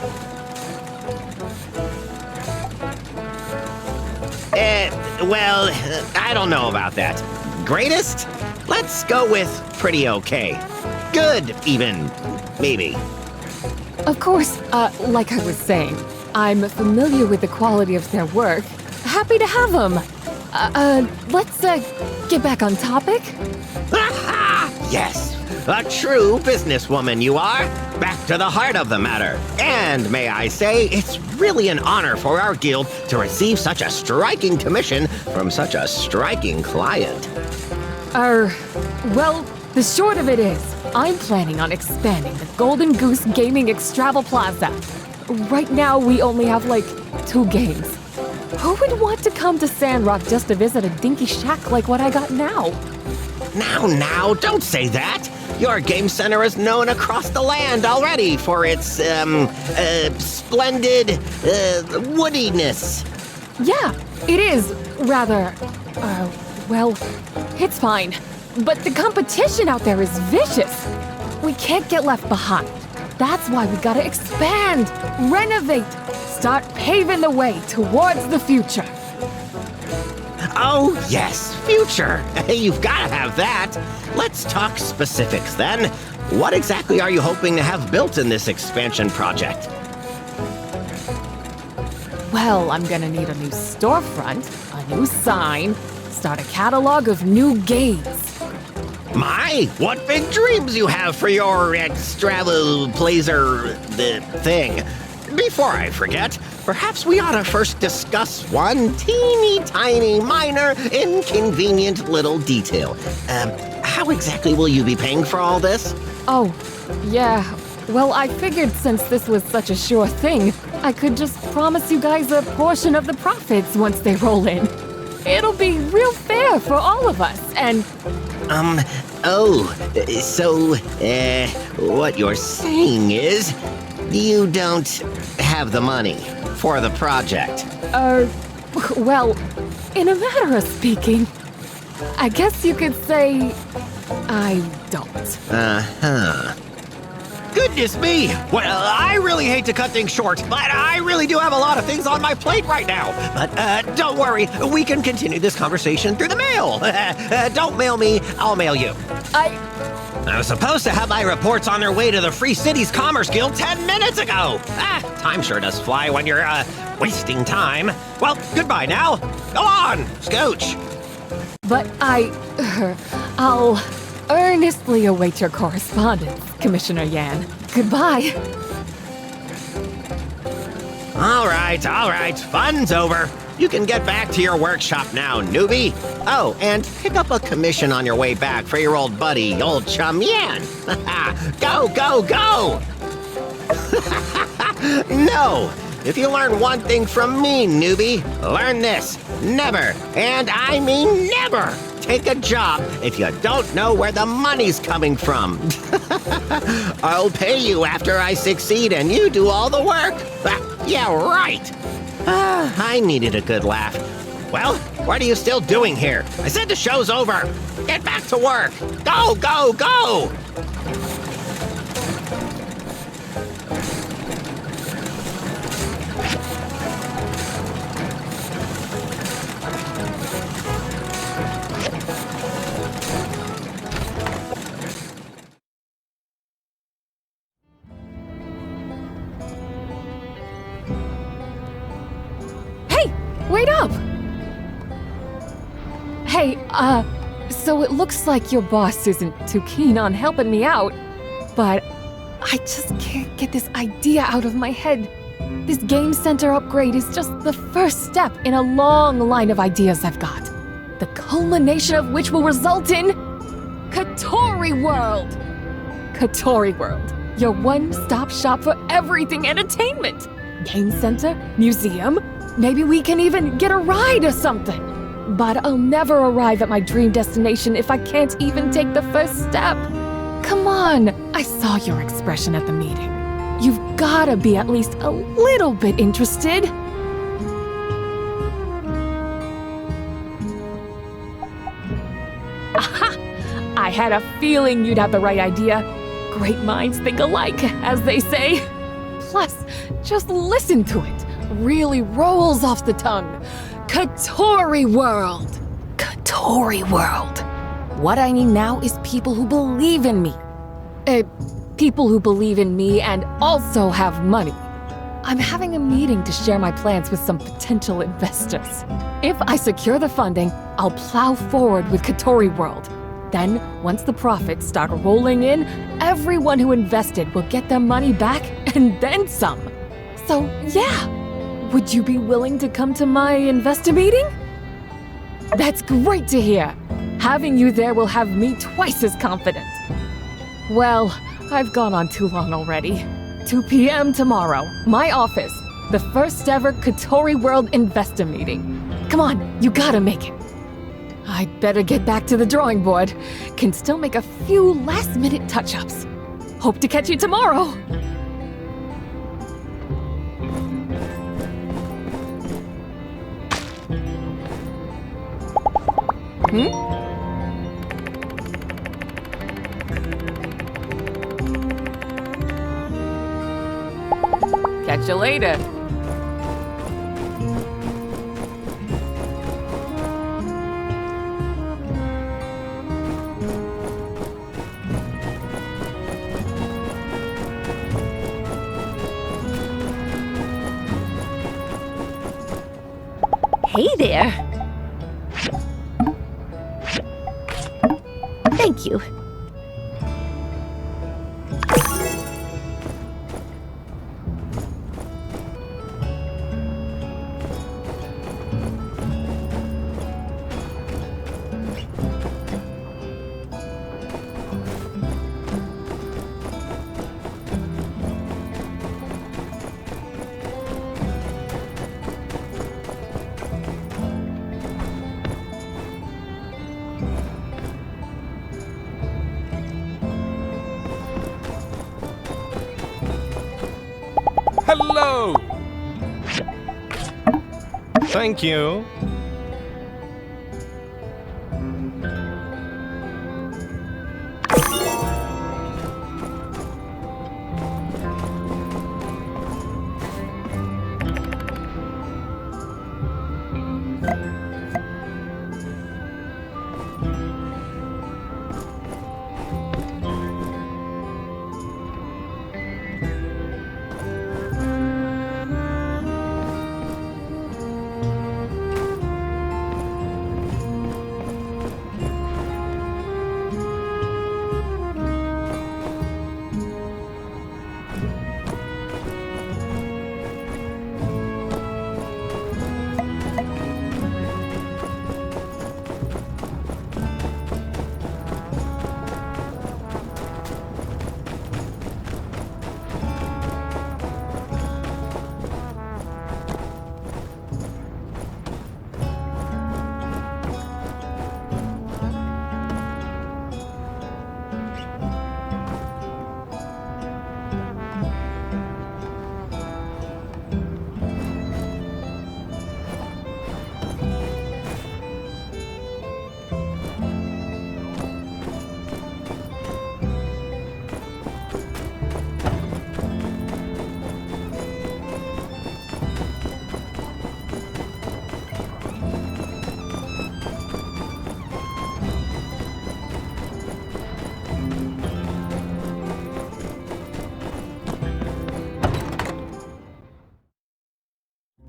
Well, I don't know about that. Greatest? Let's go with pretty okay. Good, even. Maybe. Of course, like I was saying, I'm familiar with the quality of their work. Happy to have them. Let's, get back on topic. Yes, a true businesswoman you are. Back to the heart of the matter. And may I say, it's really an honor for our guild to receive such a striking commission from such a striking client. Well, the short of it is, I'm planning on expanding the Golden Goose Gaming Extravel Plaza. Right now, we only have, 2 games. Who would want to come to Sandrock just to visit a dinky shack like what I got now? Now, don't say that! Your game center is known across the land already for its, splendid, woodiness. Yeah, it is rather, well, it's fine. But the competition out there is vicious. We can't get left behind. That's why we gotta expand, renovate, start paving the way towards the future. Oh, yes, future. You've gotta have that. Let's talk specifics then. What exactly are you hoping to have built in this expansion project? Well, I'm gonna need a new storefront, a new sign, start a catalog of new games. My, what big dreams you have for your Extravel Placer thing. Before I forget, perhaps we ought to first discuss one teeny tiny minor inconvenient little detail. How exactly will you be paying for all this? Oh, yeah. Well, I figured since this was such a sure thing, I could just promise you guys a portion of the profits once they roll in. It'll be real fair for all of us, and... what you're saying is, you don't have the money for the project. Well, in a matter of speaking, I guess you could say I don't. Uh-huh. Goodness me! Well, I really hate to cut things short, but I really do have a lot of things on my plate right now. But don't worry, we can continue this conversation through the mail. Don't mail me, I'll mail you. I was supposed to have my reports on their way to the Free Cities Commerce Guild 10 minutes ago. Time sure does fly when you're, wasting time. Well, goodbye now. Go on, scooch. But I'll earnestly await your correspondence, Commissioner Yan. Goodbye. All right. Fun's over. You can get back to your workshop now, newbie. Oh, and pick up a commission on your way back for your old buddy, old chum Yan. Go! No! If you learn one thing from me, newbie, learn this. Never, and I mean never, take a job if you don't know where the money's coming from. I'll pay you after I succeed and you do all the work. Yeah, right. I needed a good laugh. Well, what are you still doing here? I said the show's over. Get back to work. Go! wait up! Hey, so it looks like your boss isn't too keen on helping me out, but I just can't get this idea out of my head. This game center upgrade is just the first step in a long line of ideas I've got, the culmination of which will result in Catori World! Catori World, your one-stop shop for everything entertainment. Game center, museum, maybe we can even get a ride or something. But I'll never arrive at my dream destination if I can't even take the first step. Come on, I saw your expression at the meeting. You've gotta be at least a little bit interested. Aha! I had a feeling you'd have the right idea. Great minds think alike, as they say. Plus, just listen to it. Really rolls off the tongue. Catori World! Catori World. What I need now is people who believe in me. People who believe in me and also have money. I'm having a meeting to share my plans with some potential investors. If I secure the funding, I'll plow forward with Catori World. Then, once the profits start rolling in, everyone who invested will get their money back and then some. So, yeah. Would you be willing to come to my investor meeting? That's great to hear. Having you there will have me twice as confident. Well, I've gone on too long already. 2 p.m. tomorrow, my office, the first ever Catori World investor meeting. Come on, you gotta make it. I'd better get back to the drawing board. Can still make a few last-minute touch-ups. Hope to catch you tomorrow. Catch you later. Hey there. Thank you. Hello! Thank you.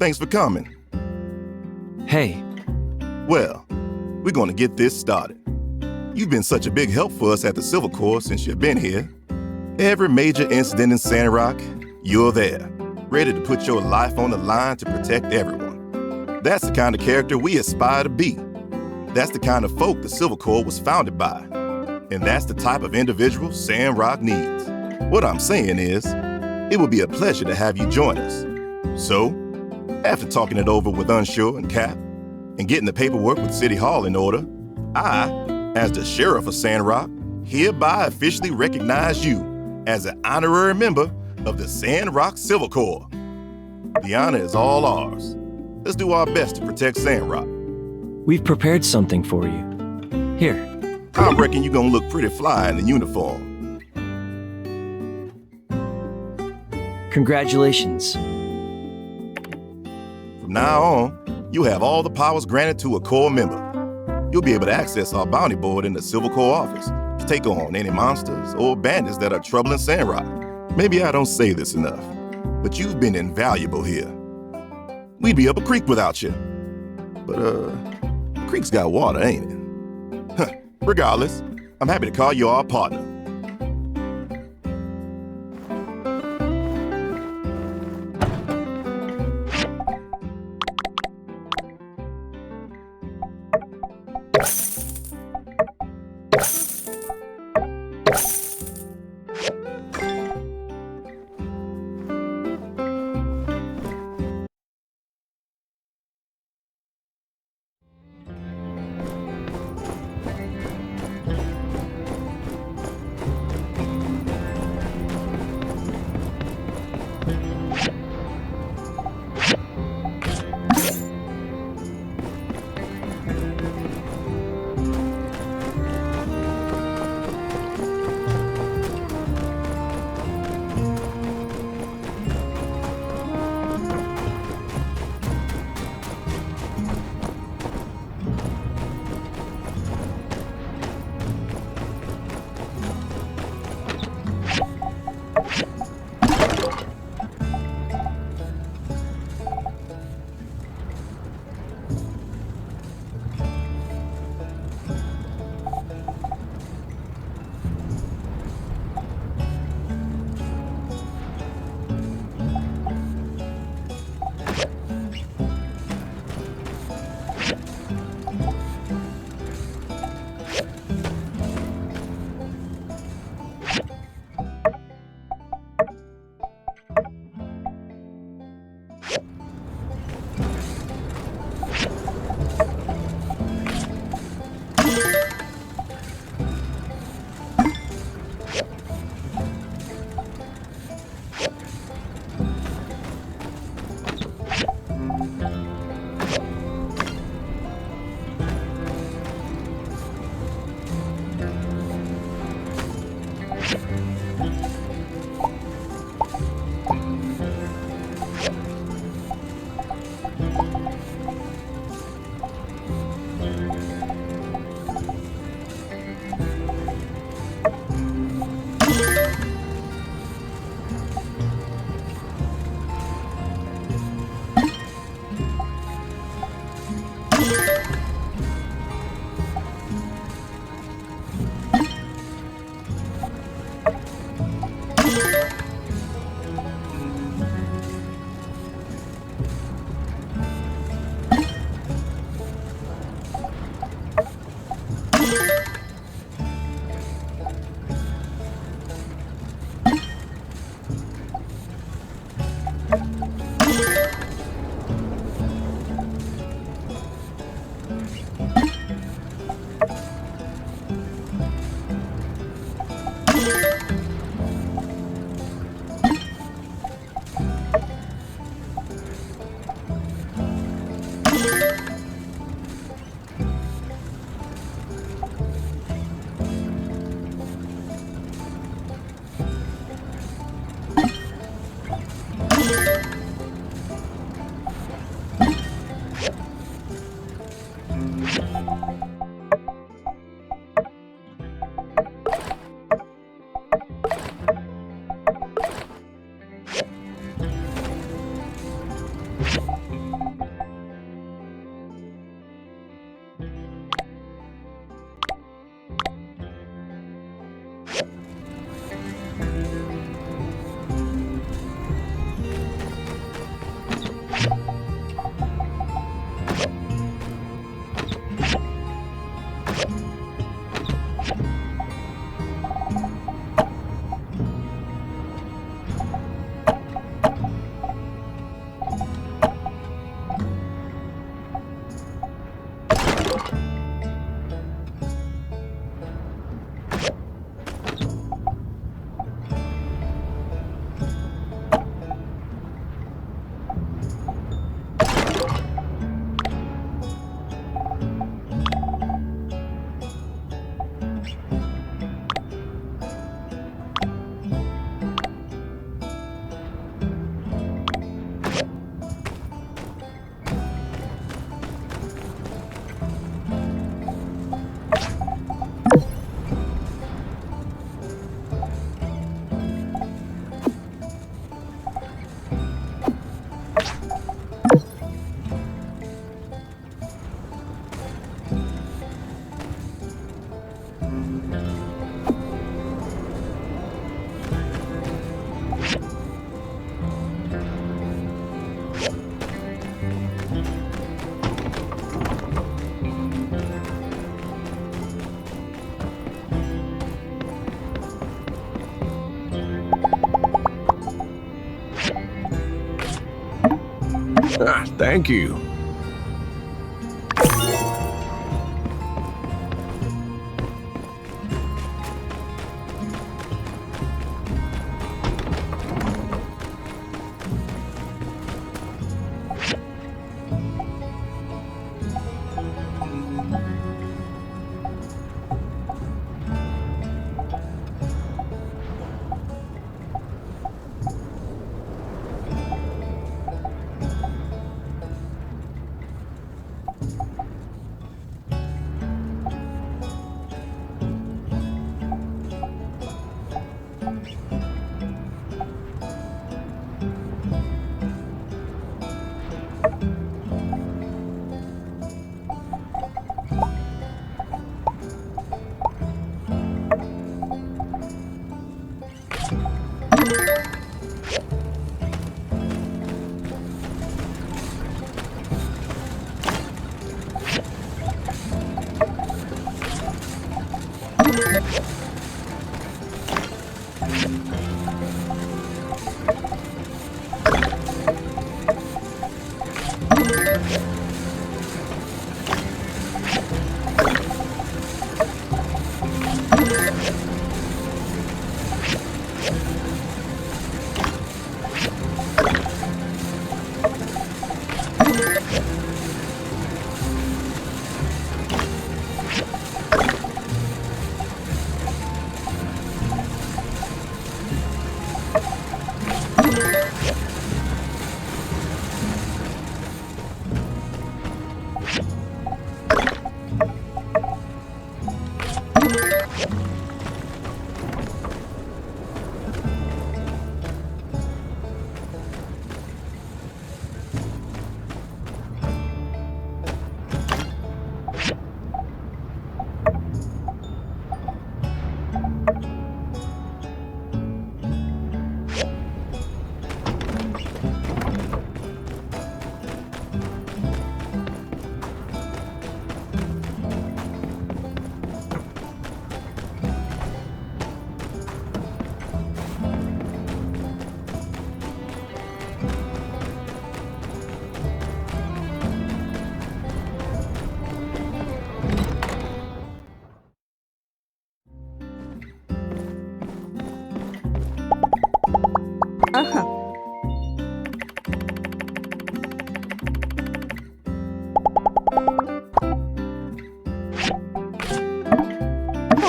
Thanks for coming. Hey. Well, we're gonna get this started. You've been such a big help for us at the Civil Corps since you've been here. Every major incident in Sandrock, you're there, ready to put your life on the line to protect everyone. That's the kind of character we aspire to be. That's the kind of folk the Civil Corps was founded by. And that's the type of individual Sandrock needs. What I'm saying is, it would be a pleasure to have you join us. So, after talking it over with Unsure and Cap, and getting the paperwork with City Hall in order, I, as the Sheriff of Sandrock, hereby officially recognize you as an honorary member of the Sandrock Civil Corps. The honor is all ours. Let's do our best to protect Sandrock. We've prepared something for you. Here. I reckon you're gonna look pretty fly in the uniform. Congratulations. From now on, you have all the powers granted to a Corps member. You'll be able to access our bounty board in the Civil Corps office to take on any monsters or bandits that are troubling Sandrock. Maybe I don't say this enough, but you've been invaluable here. We'd be up a creek without you. But, the creek's got water, ain't it? Regardless, I'm happy to call you our partner. Thank you.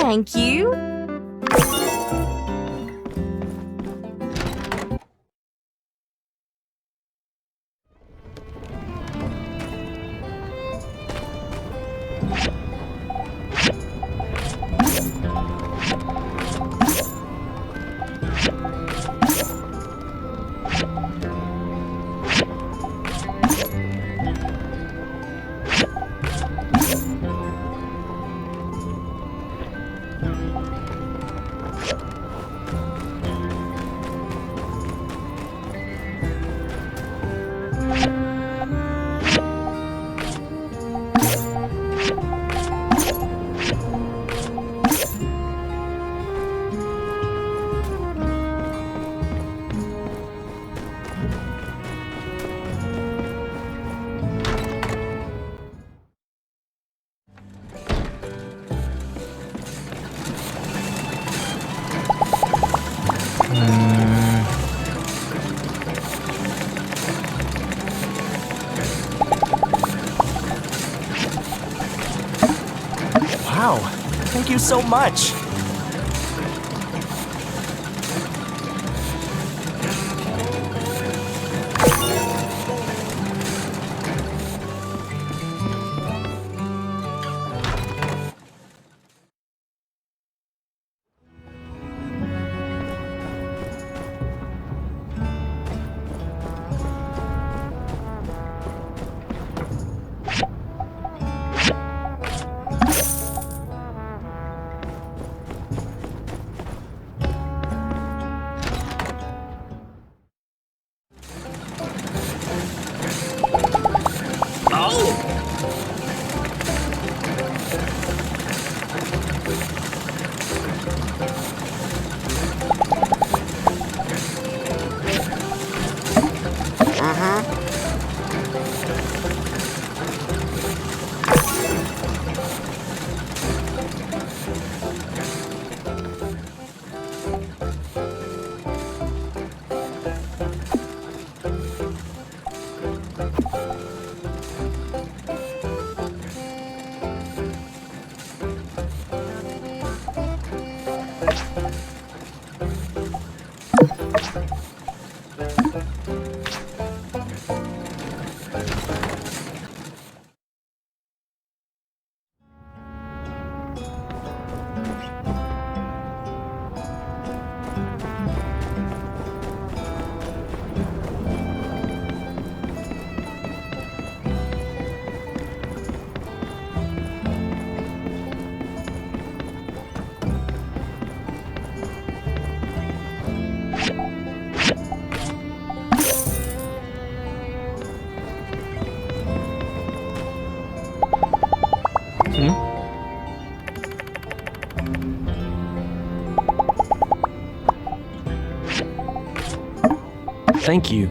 Thank you. Wow, thank you so much. Thank you.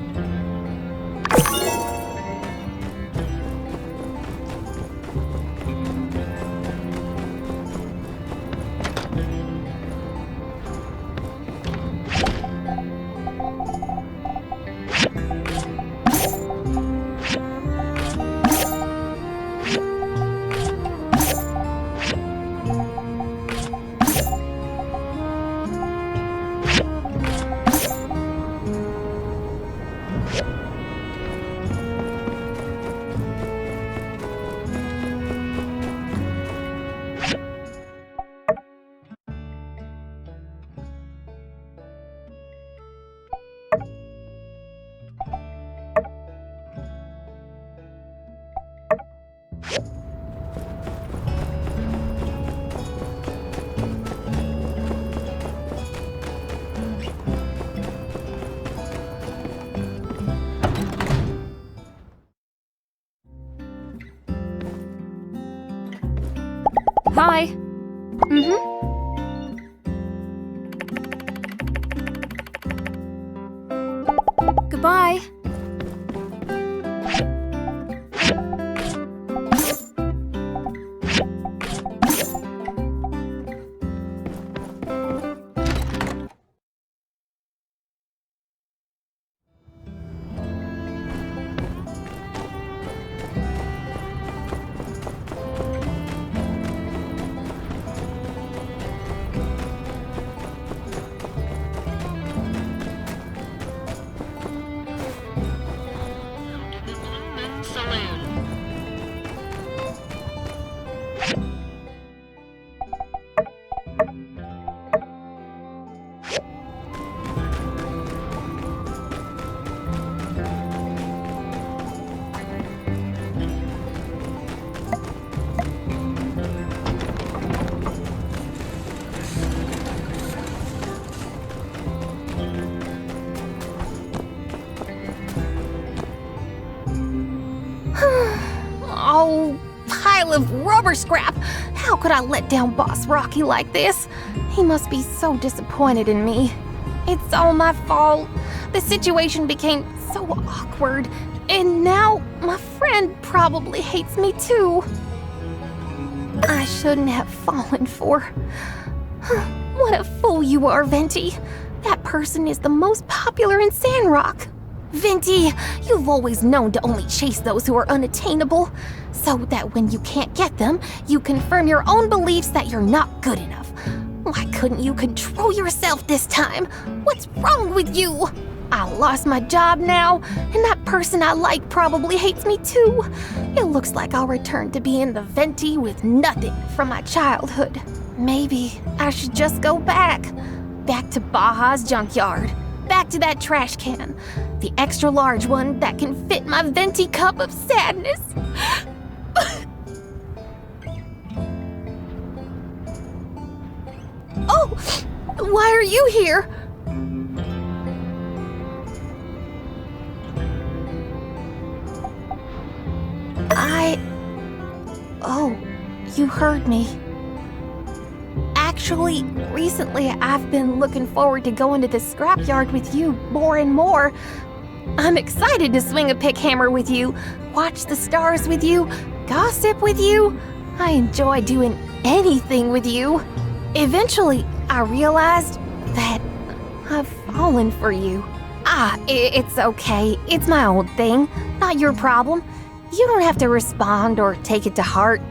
Hi. Goodbye. Oh, pile of rubber scrap! How could I let down Boss Rocky like this? He must be so disappointed in me. It's all my fault. The situation became so awkward, and now my friend probably hates me too. I shouldn't have fallen for. What a fool you are, Venti. That person is the most popular in Sandrock. Venti, you've always known to only chase those who are unattainable, so that when you can't get them, you confirm your own beliefs that you're not good enough. Why couldn't you control yourself this time? What's wrong with you? I lost my job now, and that person I like probably hates me too. It looks like I'll return to being the Venti with nothing from my childhood. Maybe I should just go back to Baja's Junkyard. Back to that trash can. The extra large one that can fit my Venti cup of sadness. Oh! Why are you here? Oh, you heard me. Actually, recently I've been looking forward to going to the scrapyard with you more and more. I'm excited to swing a pick hammer with you, watch the stars with you, gossip with you. I enjoy doing anything with you. Eventually, I realized that I've fallen for you. It's okay. It's my old thing, not your problem. You don't have to respond or take it to heart.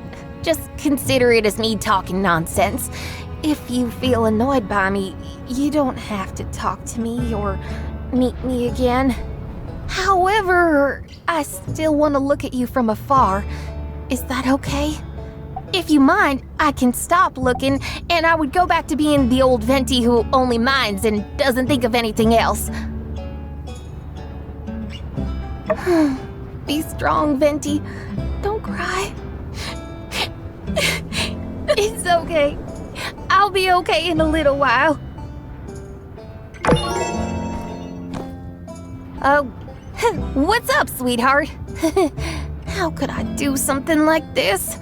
Just consider it as me talking nonsense. If you feel annoyed by me, you don't have to talk to me or meet me again. However, I still want to look at you from afar. Is that okay? If you mind, I can stop looking, and I would go back to being the old Venti who only minds and doesn't think of anything else. Be strong, Venti. Don't cry. It's okay. I'll be okay in a little while. What's up, sweetheart? How could I do something like this?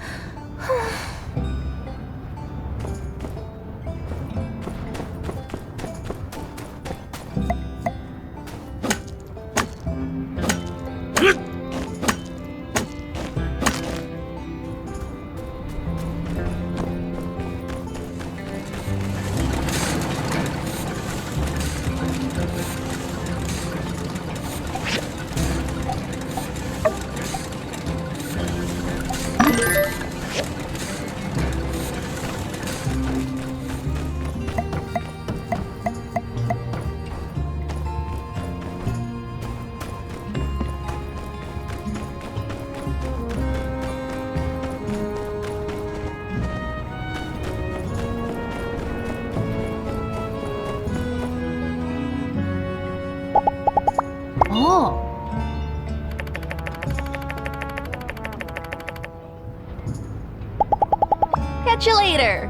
Catch you later!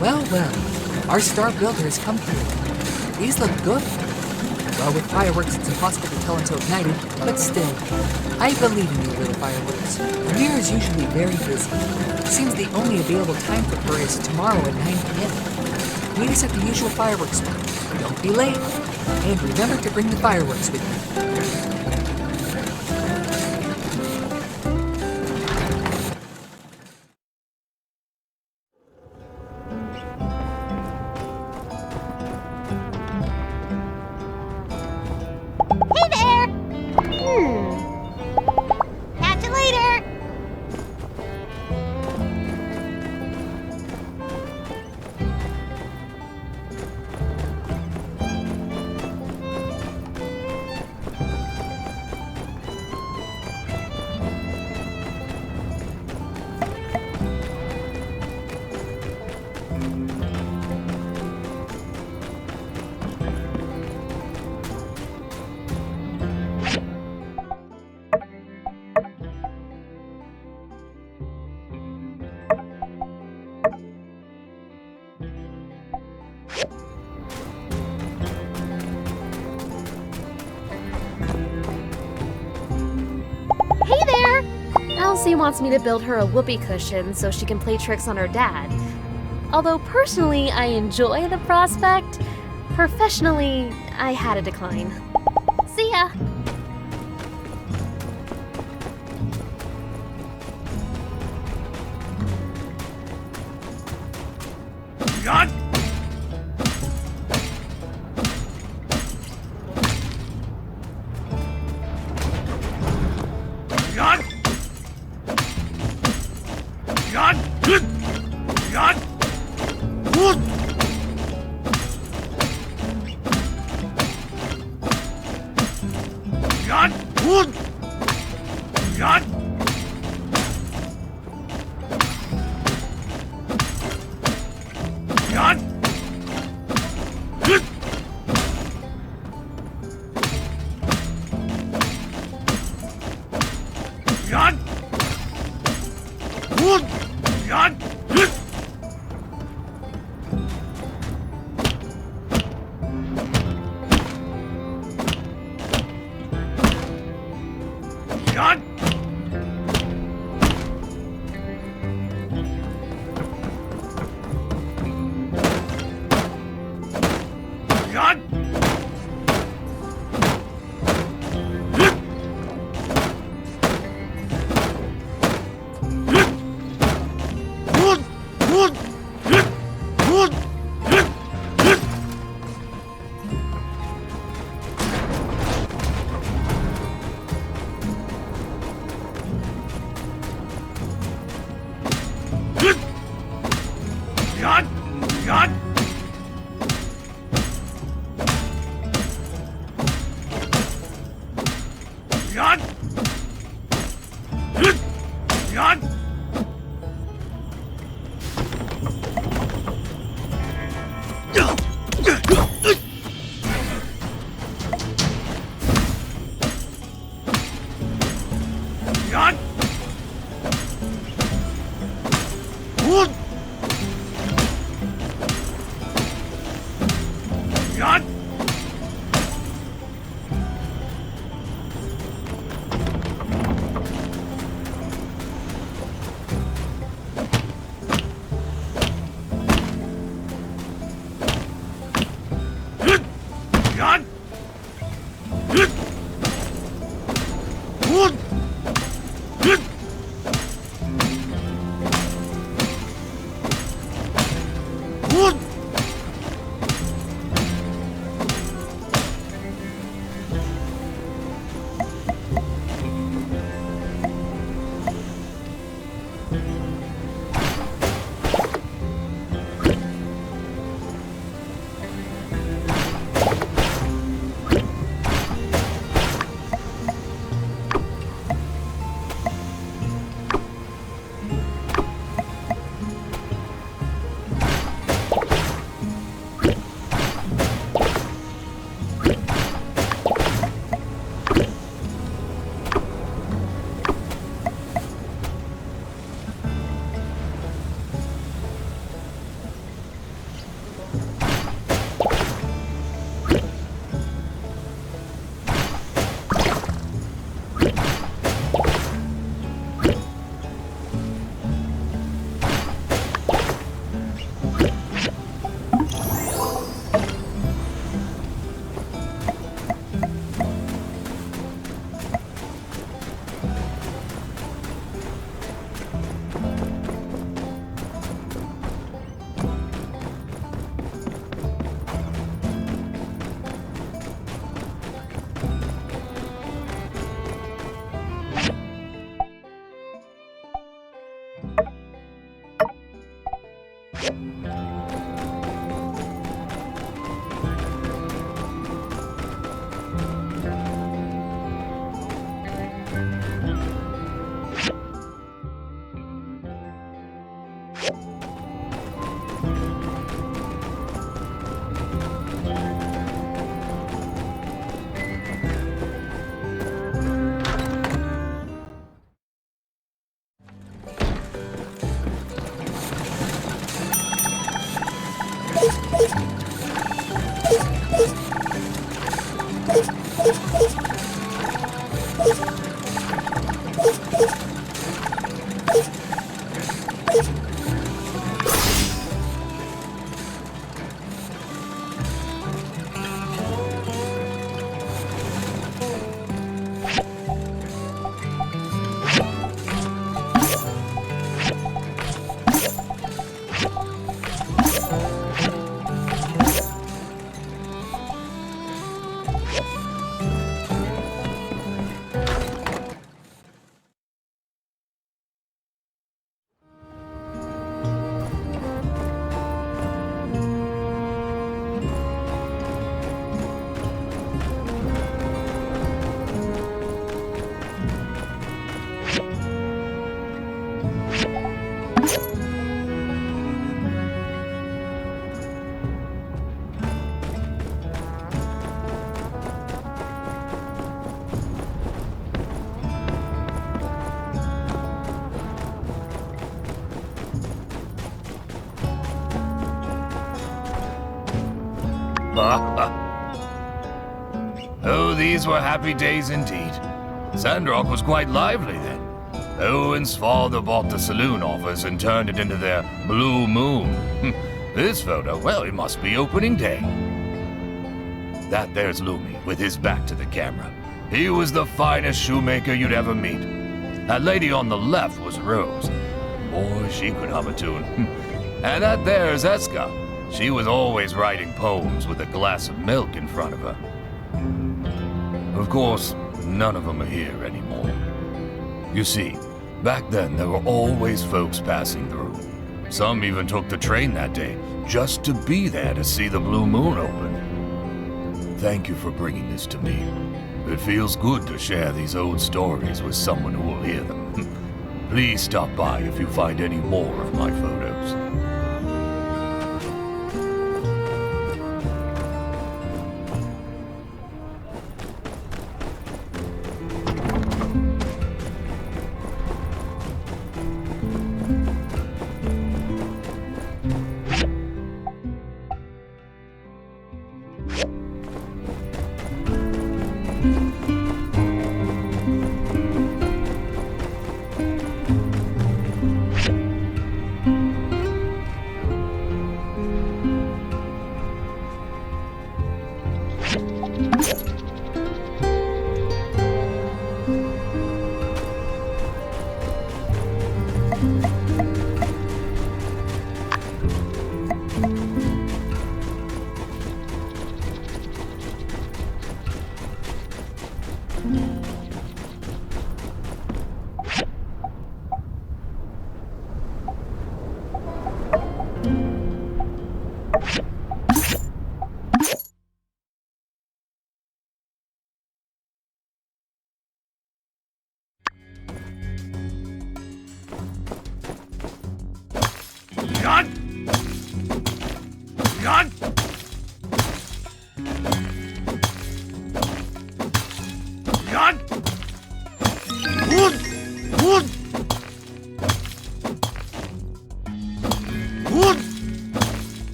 Well, our star builder has come through. These look good. Well, with fireworks, it's impossible to tell until ignited, but still, I believe in you, little fireworks. Amirah is usually very busy. Seems the only available time for her is tomorrow at 9 p.m. Meet us at the usual fireworks spot. Don't be late. And remember to bring the fireworks with you. Hey there! Catch you later! Elsie wants me to build her a whoopee cushion so she can play tricks on her dad. Although personally I enjoy the prospect, professionally I had to decline. See ya! God! God! God! Good! God! Good! God! Good! God! God! Good! God! Good! God! Good! God! God! Oh, these were happy days indeed. Sandrock was quite lively then. Owen's father bought the saloon office and turned it into their Blue Moon. This photo, well, it must be opening day. That there's Lumi, with his back to the camera. He was the finest shoemaker you'd ever meet. That lady on the left was Rose. Boy, she could hum a tune. And that there's Eska. She was always writing poems with a glass of milk in front of her. Of course, none of them are here anymore. You see, back then there were always folks passing through. Some even took the train that day just to be there to see the Blue Moon open. Thank you for bringing this to me. It feels good to share these old stories with someone who will hear them. Please stop by if you find any more of my photos.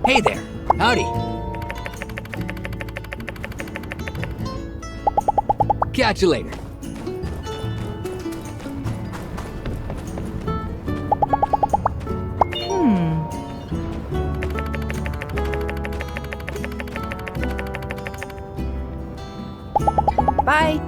Hey there. Howdy. Catch you later. Bye.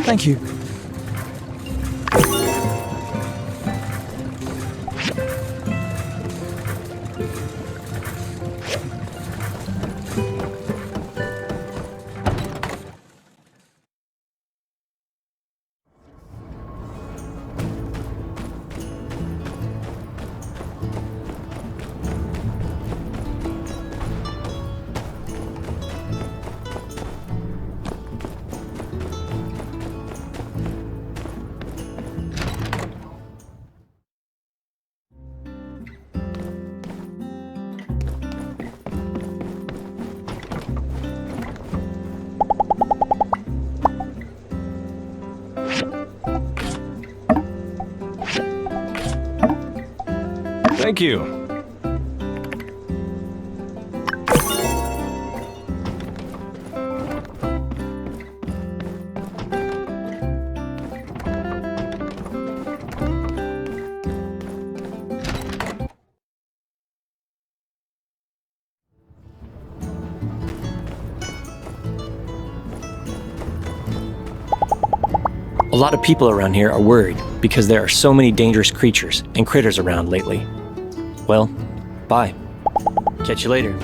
Thank you. Thank you. A lot of people around here are worried because there are so many dangerous creatures and critters around lately. Well, bye. Catch you later.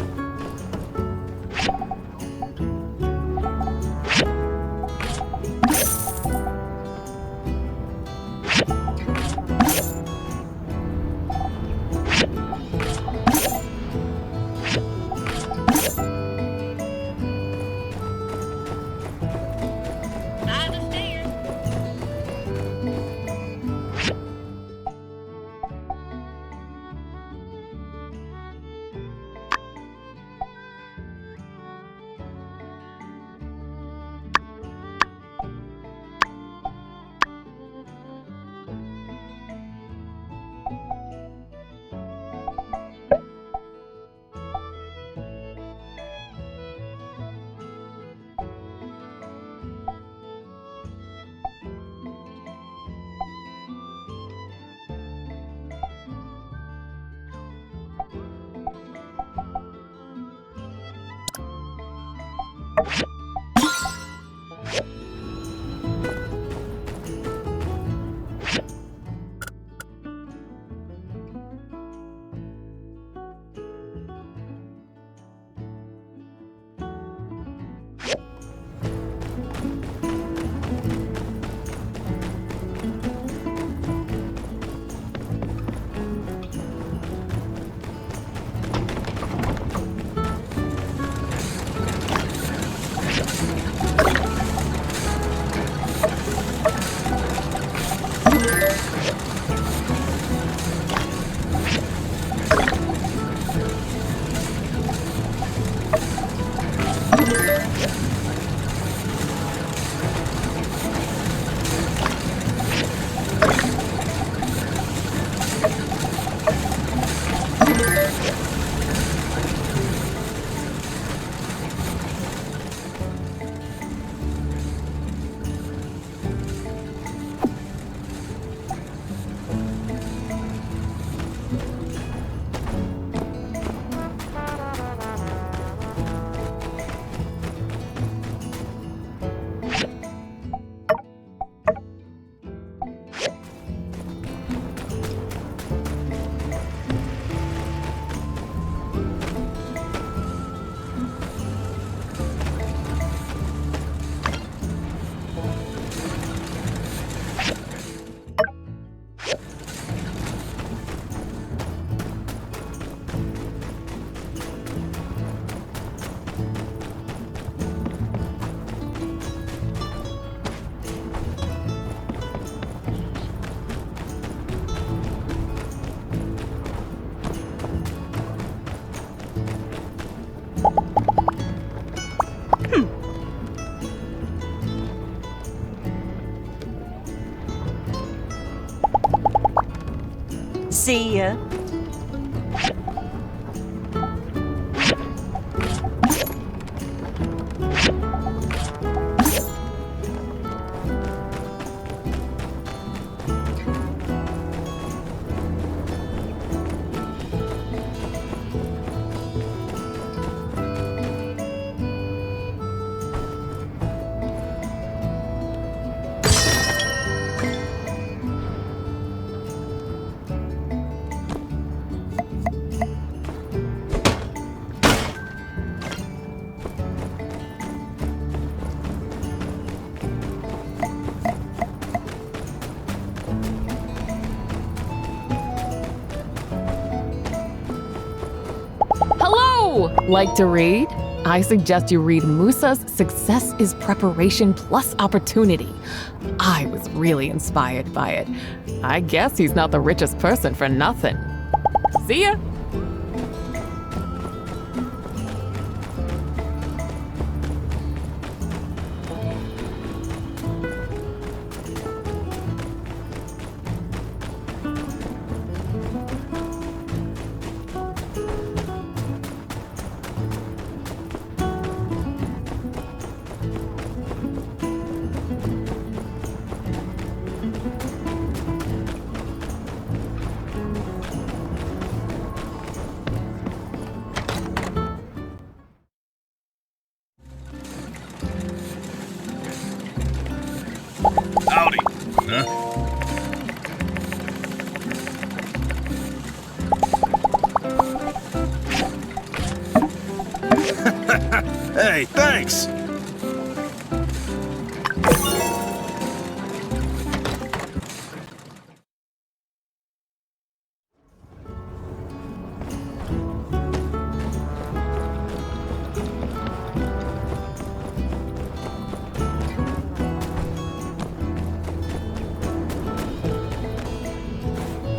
See ya. So, like to read? I suggest you read Musa's Success is Preparation Plus Opportunity. I was really inspired by it. I guess he's not the richest person for nothing. See ya! Howdy. Huh? Hey, thanks!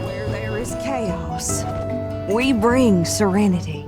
Where there is chaos, we bring serenity.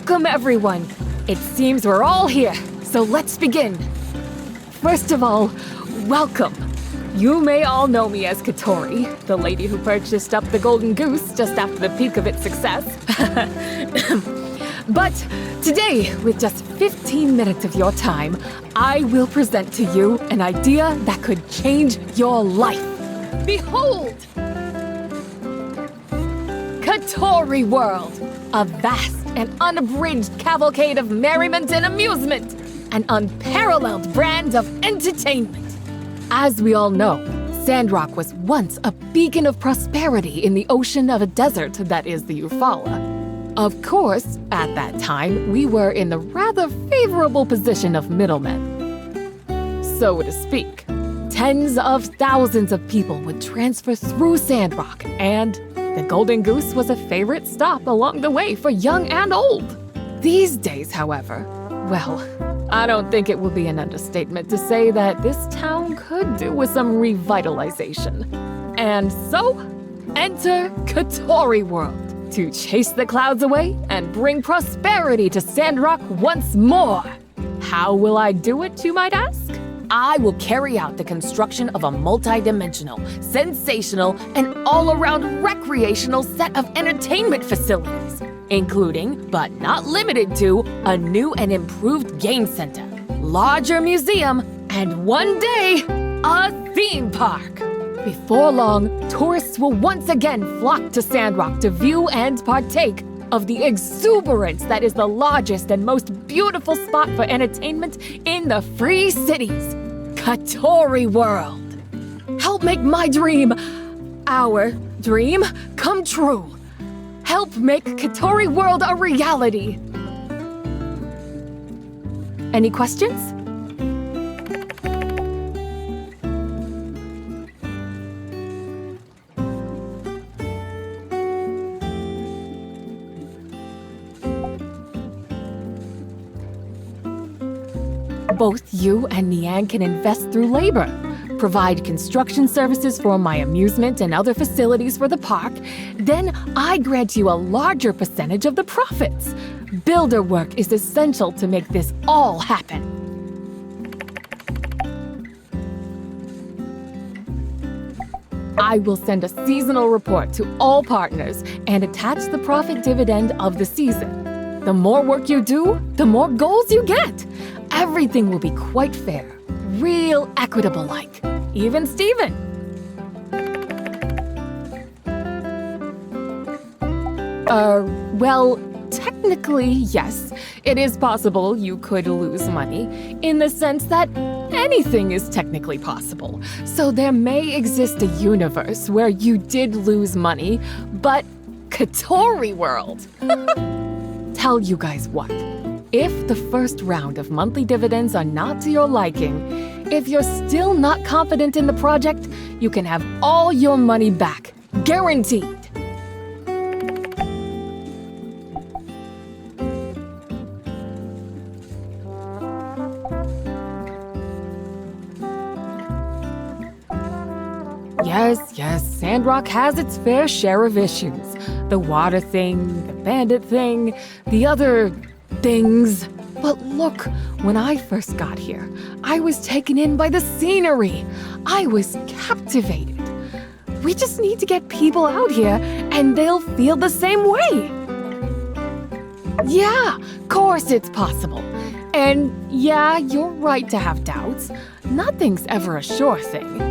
Welcome, everyone. It seems we're all here, so let's begin. First of all, welcome. You may all know me as Catori, the lady who purchased up the Golden Goose just after the peak of its success. But today, with just 15 minutes of your time, I will present to you an idea that could change your life. Behold! Catori World, a vast and unabridged cavalcade of merriment and amusement, an unparalleled brand of entertainment. As we all know, Sandrock was once a beacon of prosperity in the ocean of a desert that is the Eufaula. Of course, at that time, we were in the rather favorable position of middlemen. So to speak, tens of thousands of people would transfer through Sandrock, and the Golden Goose was a favorite stop along the way for young and old. These days, however, well, I don't think it would be an understatement to say that this town could do with some revitalization. And so, enter Catori World to chase the clouds away and bring prosperity to Sandrock once more. How will I do it, you might ask? I will carry out the construction of a multi-dimensional, sensational, and all-around recreational set of entertainment facilities, including, but not limited to, a new and improved game center, larger museum, and one day, a theme park. Before long, tourists will once again flock to Sandrock to view and partake of the exuberance that is the largest and most beautiful spot for entertainment in the Free Cities, Catori World. Help make my dream, our dream, come true. Help make Catori World a reality. Any questions? Both you and Nian can invest through labor, provide construction services for my amusement and other facilities for the park, then I grant you a larger percentage of the profits. Builder work is essential to make this all happen. I will send a seasonal report to all partners and attach the profit dividend of the season. The more work you do, the more goals you get. Everything will be quite fair, real equitable-like. Even Steven. Well, technically, yes. It is possible you could lose money, in the sense that anything is technically possible. So there may exist a universe where you did lose money, but Catori World. Tell you guys what. If the first round of monthly dividends are not to your liking, if you're still not confident in the project, you can have all your money back. Guaranteed. Yes, Sandrock has its fair share of issues. The water thing, the bandit thing, the other things. But look, when I first got here, I was taken in by the scenery. I was captivated. We just need to get people out here and they'll feel the same way. Yeah, of course it's possible. And yeah, you're right to have doubts. Nothing's ever a sure thing.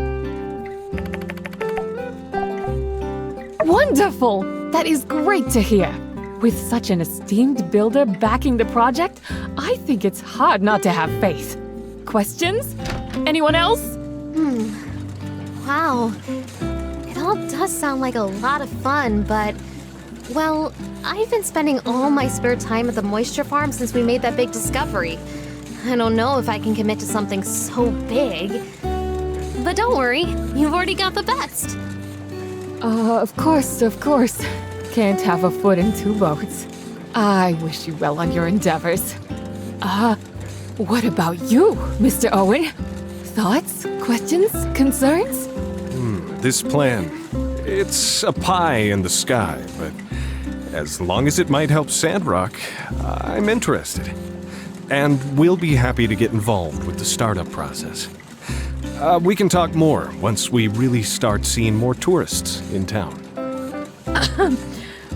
Wonderful! That is great to hear. With such an esteemed builder backing the project, I think it's hard not to have faith. Questions? Anyone else? Wow. It all does sound like a lot of fun, but... well, I've been spending all my spare time at the moisture farm since we made that big discovery. I don't know if I can commit to something so big. But don't worry, you've already got the best. Of course. Can't have a foot in two boats. I wish you well on your endeavors. What about you, Mr. Owen? Thoughts, questions, concerns? This plan, it's a pie in the sky, but As long as it might help Sandrock, I'm interested. And we'll be happy to get involved with the startup process. We can talk more once we really start seeing more tourists in town.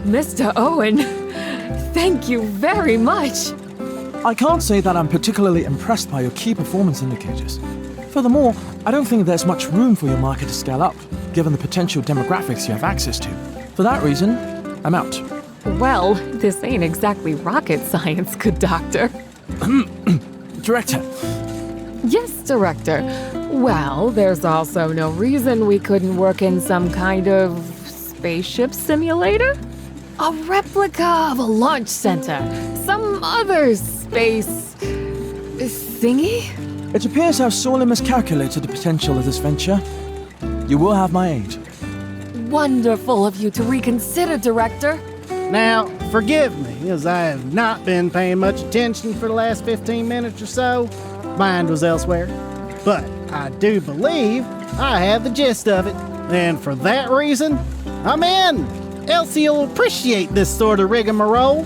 Mr. Owen, thank you very much. I can't say that I'm particularly impressed by your key performance indicators. Furthermore, I don't think there's much room for your market to scale up, given the potential demographics you have access to. For that reason, I'm out. Well, this ain't exactly rocket science, good doctor. Director. Yes, Director. Well, there's also no reason we couldn't work in some kind of spaceship simulator? A replica of a launch center. Some other space... thingy? It appears I've sorely miscalculated the potential of this venture. You will have my aid. Wonderful of you to reconsider, Director. Now, forgive me, as I have not been paying much attention for the last 15 minutes or so. Mind was elsewhere. But I do believe I have the gist of it. And for that reason, I'm in. Elsie will appreciate this sort of rigmarole.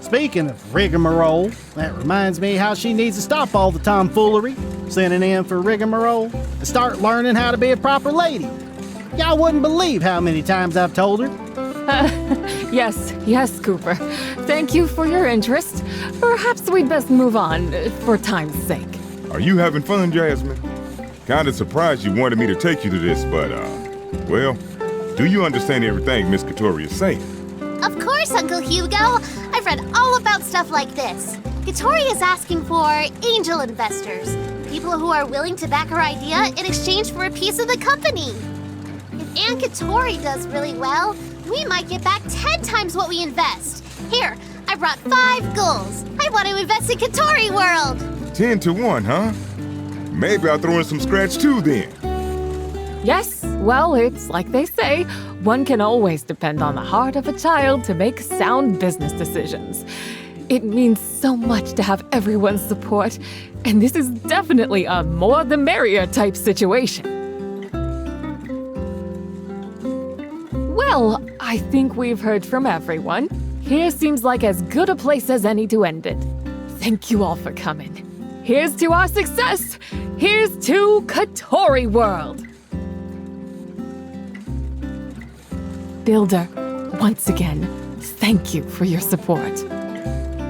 Speaking of rigmarole, that reminds me how she needs to stop all the tomfoolery, sending in for rigmarole, and start learning how to be a proper lady. Y'all wouldn't believe how many times I've told her. Yes, Cooper. Thank you for your interest. Perhaps we'd best move on, for time's sake. Are you having fun, Jasmine? Kinda surprised you wanted me to take you to this, but, well, do you understand everything Miss Catori is saying? Of course, Uncle Hugo. I've read all about stuff like this. Catori is asking for angel investors, people who are willing to back her idea in exchange for a piece of the company. If Aunt Catori does really well, we might get back 10 times what we invest. Here, I brought 5 goals. I want to invest in Catori World. 10 to 1, huh? Maybe I'll throw in some scratch too then. Yes, well, it's like they say, one can always depend on the heart of a child to make sound business decisions. It means so much to have everyone's support, and this is definitely a more the merrier type situation. Well, I think we've heard from everyone. Here seems like as good a place as any to end it. Thank you all for coming. Here's to our success! Here's to Catori World! Builder, once again, thank you for your support.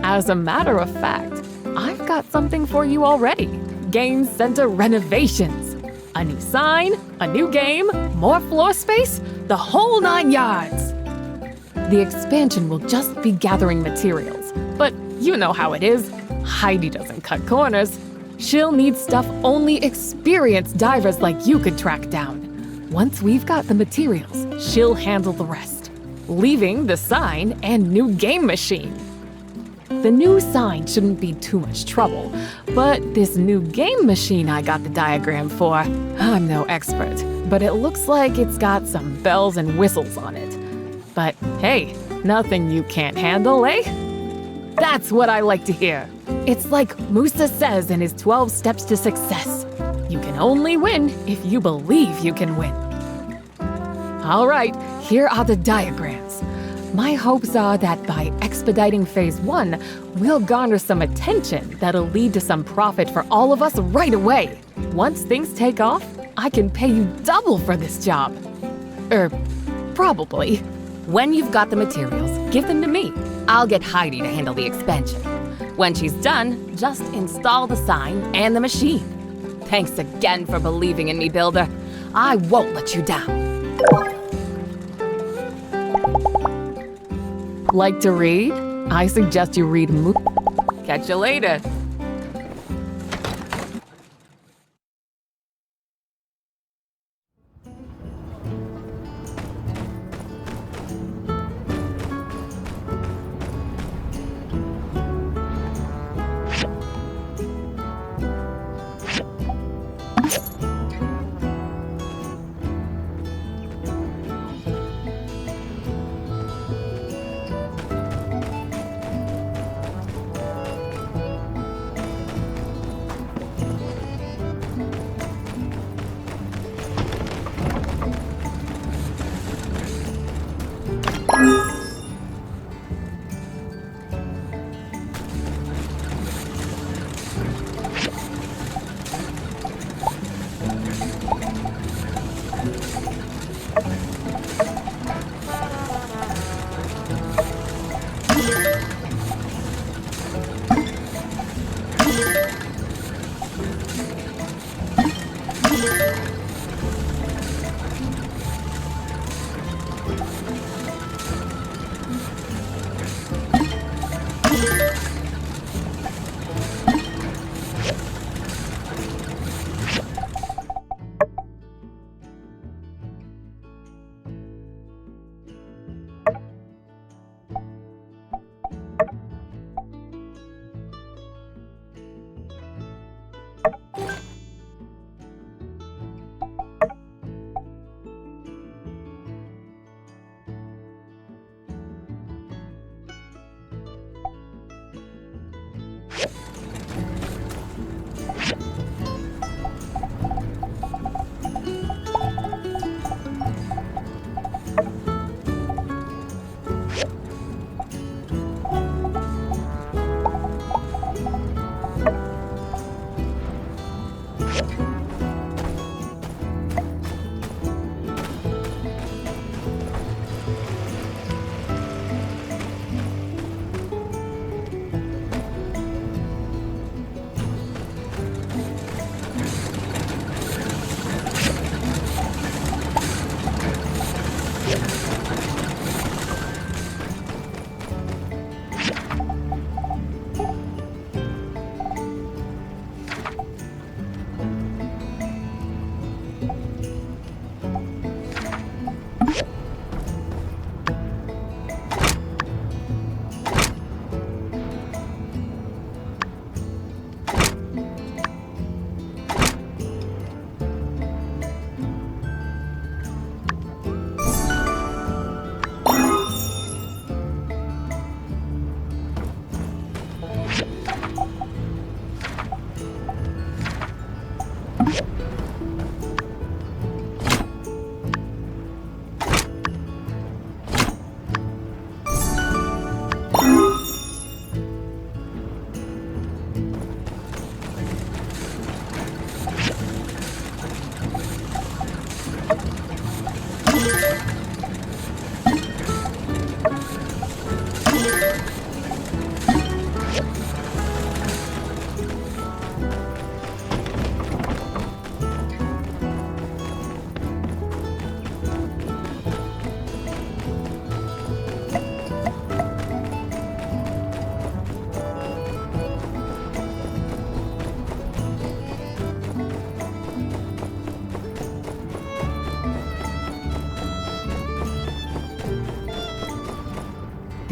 As a matter of fact, I've got something for you already. Game center renovations. A new sign, a new game, more floor space, the whole 9 yards. The expansion will just be gathering materials, but you know how it is. Heidi doesn't cut corners. She'll need stuff only experienced divers like you could track down. Once we've got the materials, she'll handle the rest, leaving the sign and new game machine. The new sign shouldn't be too much trouble, but this new game machine I got the diagram for, I'm no expert, but it looks like it's got some bells and whistles on it. But hey, nothing you can't handle, eh? That's what I like to hear. It's like Musa says in his 12 steps to success. You can only win if you believe you can win. All right, here are the diagrams. My hopes are that by expediting Phase 1, we'll garner some attention that'll lead to some profit for all of us right away. Once things take off, I can pay you double for this job. Probably. When you've got the materials, give them to me. I'll get Heidi to handle the expansion. When she's done, just install the sign and the machine. Thanks again for believing in me, Builder. I won't let you down. Like to read? I suggest you read Catch you later.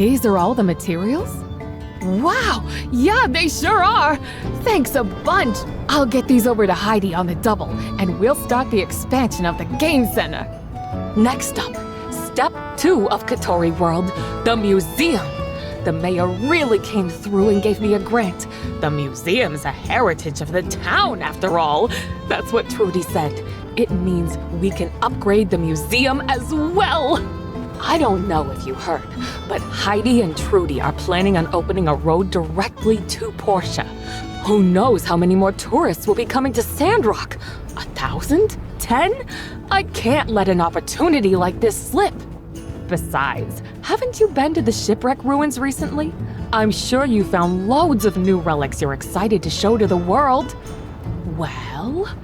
These are all the materials? Wow, yeah, they sure are. Thanks a bunch. I'll get these over to Heidi on the double, and we'll start the expansion of the game center. Next up, step 2 of Catori World, the museum. The mayor really came through and gave me a grant. The museum's a heritage of the town, after all. That's what Trudy said. It means we can upgrade the museum as well. I don't know if you heard, but Heidi and Trudy are planning on opening a road directly to Portia. Who knows how many more tourists will be coming to Sandrock? 1,000? 10? I can't let an opportunity like this slip. Besides, haven't you been to the Shipwreck ruins recently? I'm sure you found loads of new relics you're excited to show to the world. Well,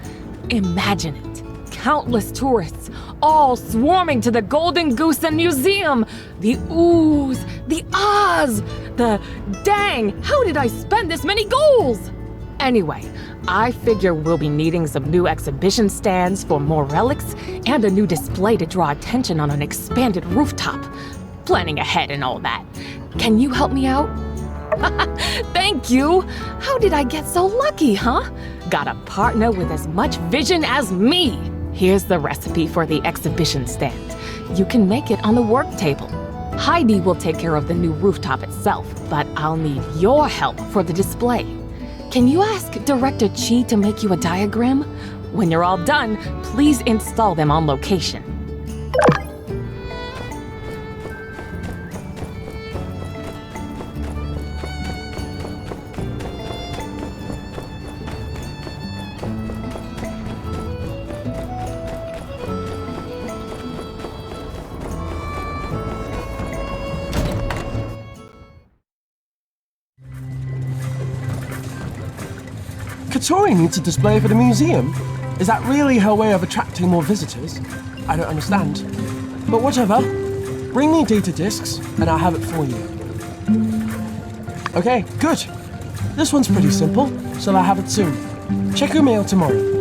imagine it. Countless tourists, all swarming to the Golden Goose and Museum. The oohs, the ahs, the dang, how did I spend this many goals? Anyway, I figure we'll be needing some new exhibition stands for more relics and a new display to draw attention on an expanded rooftop. Planning ahead and all that. Can you help me out? Thank you! How did I get so lucky, huh? Got a partner with as much vision as me. Here's the recipe for the exhibition stand. You can make it on the work table. Heidi will take care of the new rooftop itself, but I'll need your help for the display. Can you ask Director Chi to make you a diagram? When you're all done, please install them on location. Catori needs a display for the museum? Is that really her way of attracting more visitors? I don't understand. But whatever. Bring me data disks, and I'll have it for you. Okay, good. This one's pretty simple, so I'll have it soon. Check your mail tomorrow.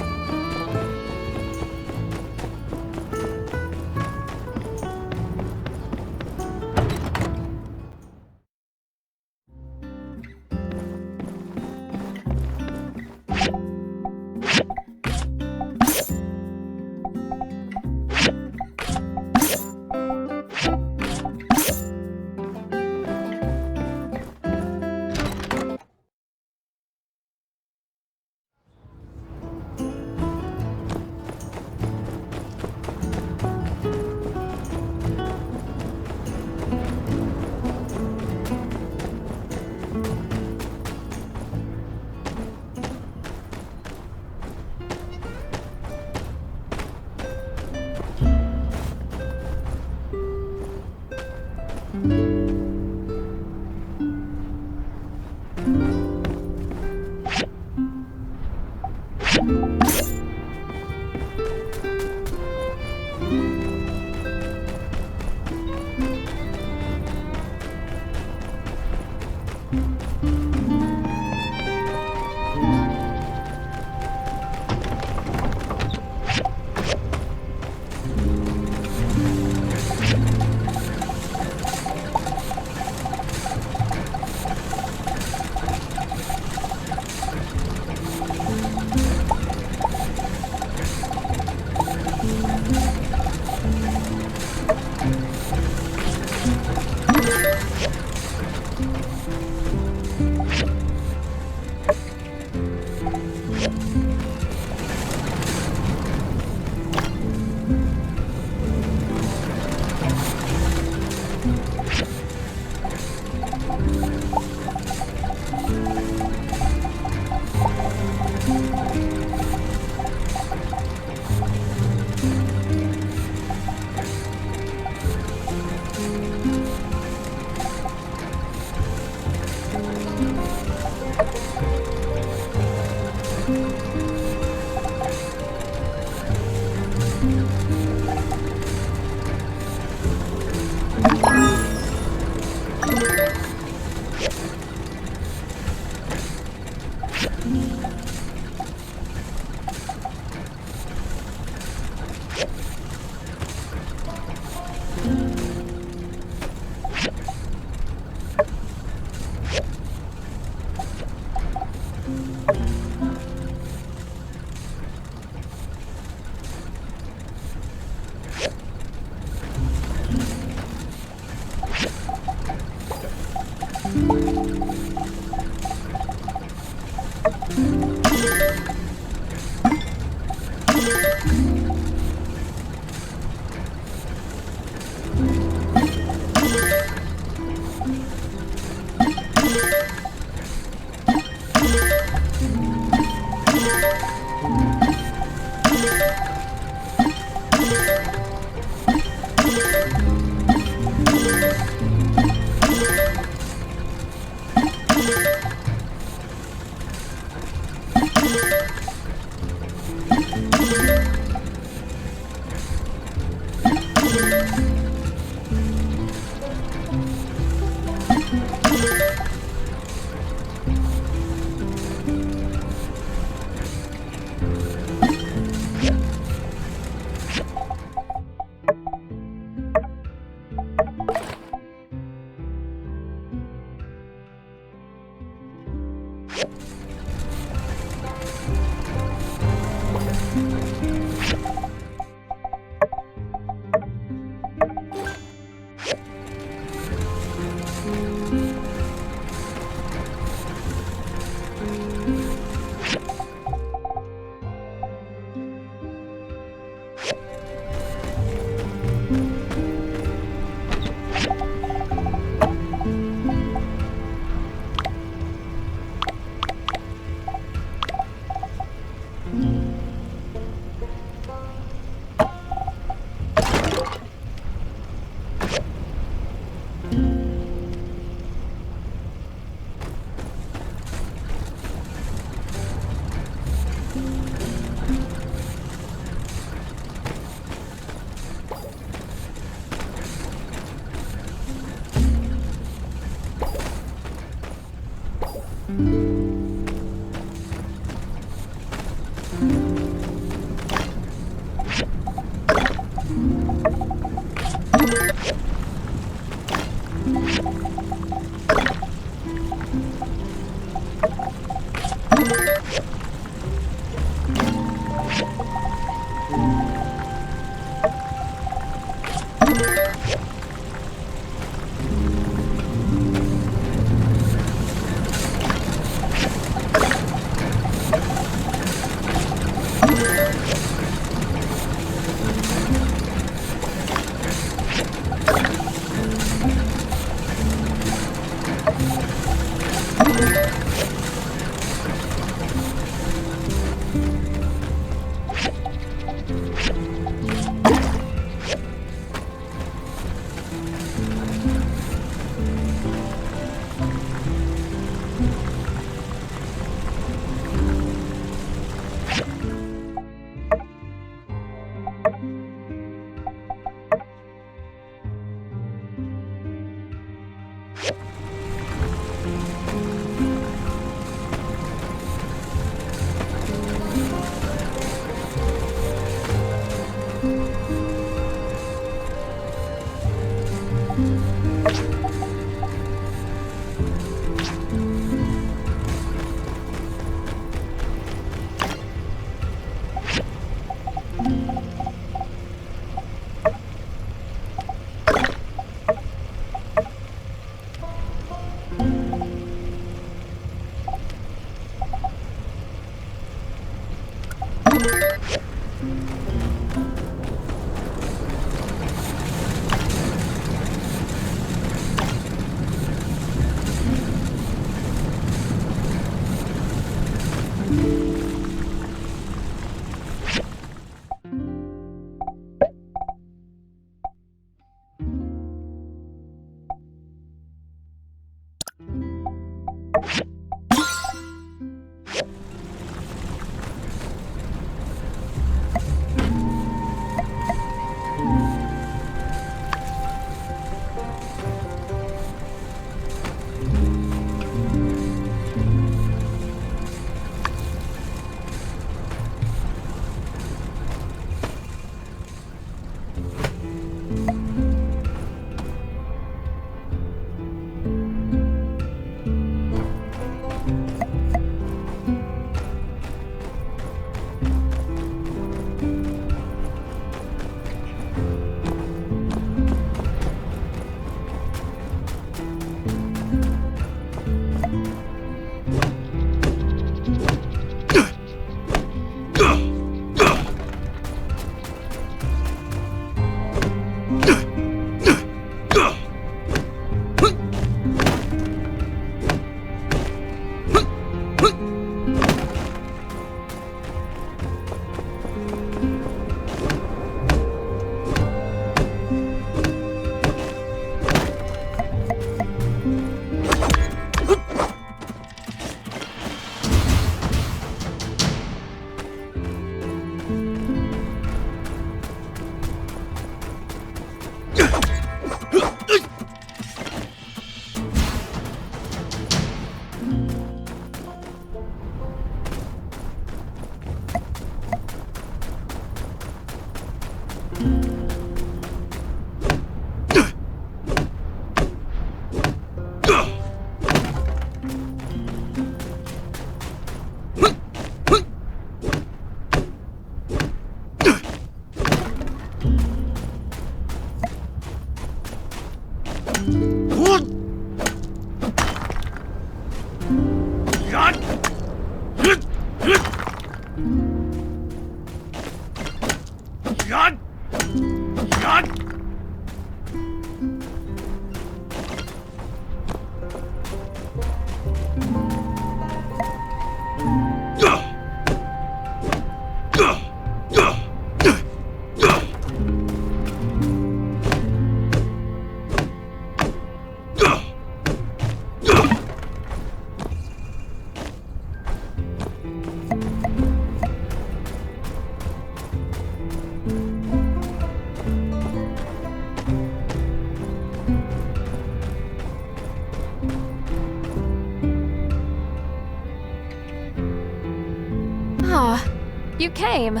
You came.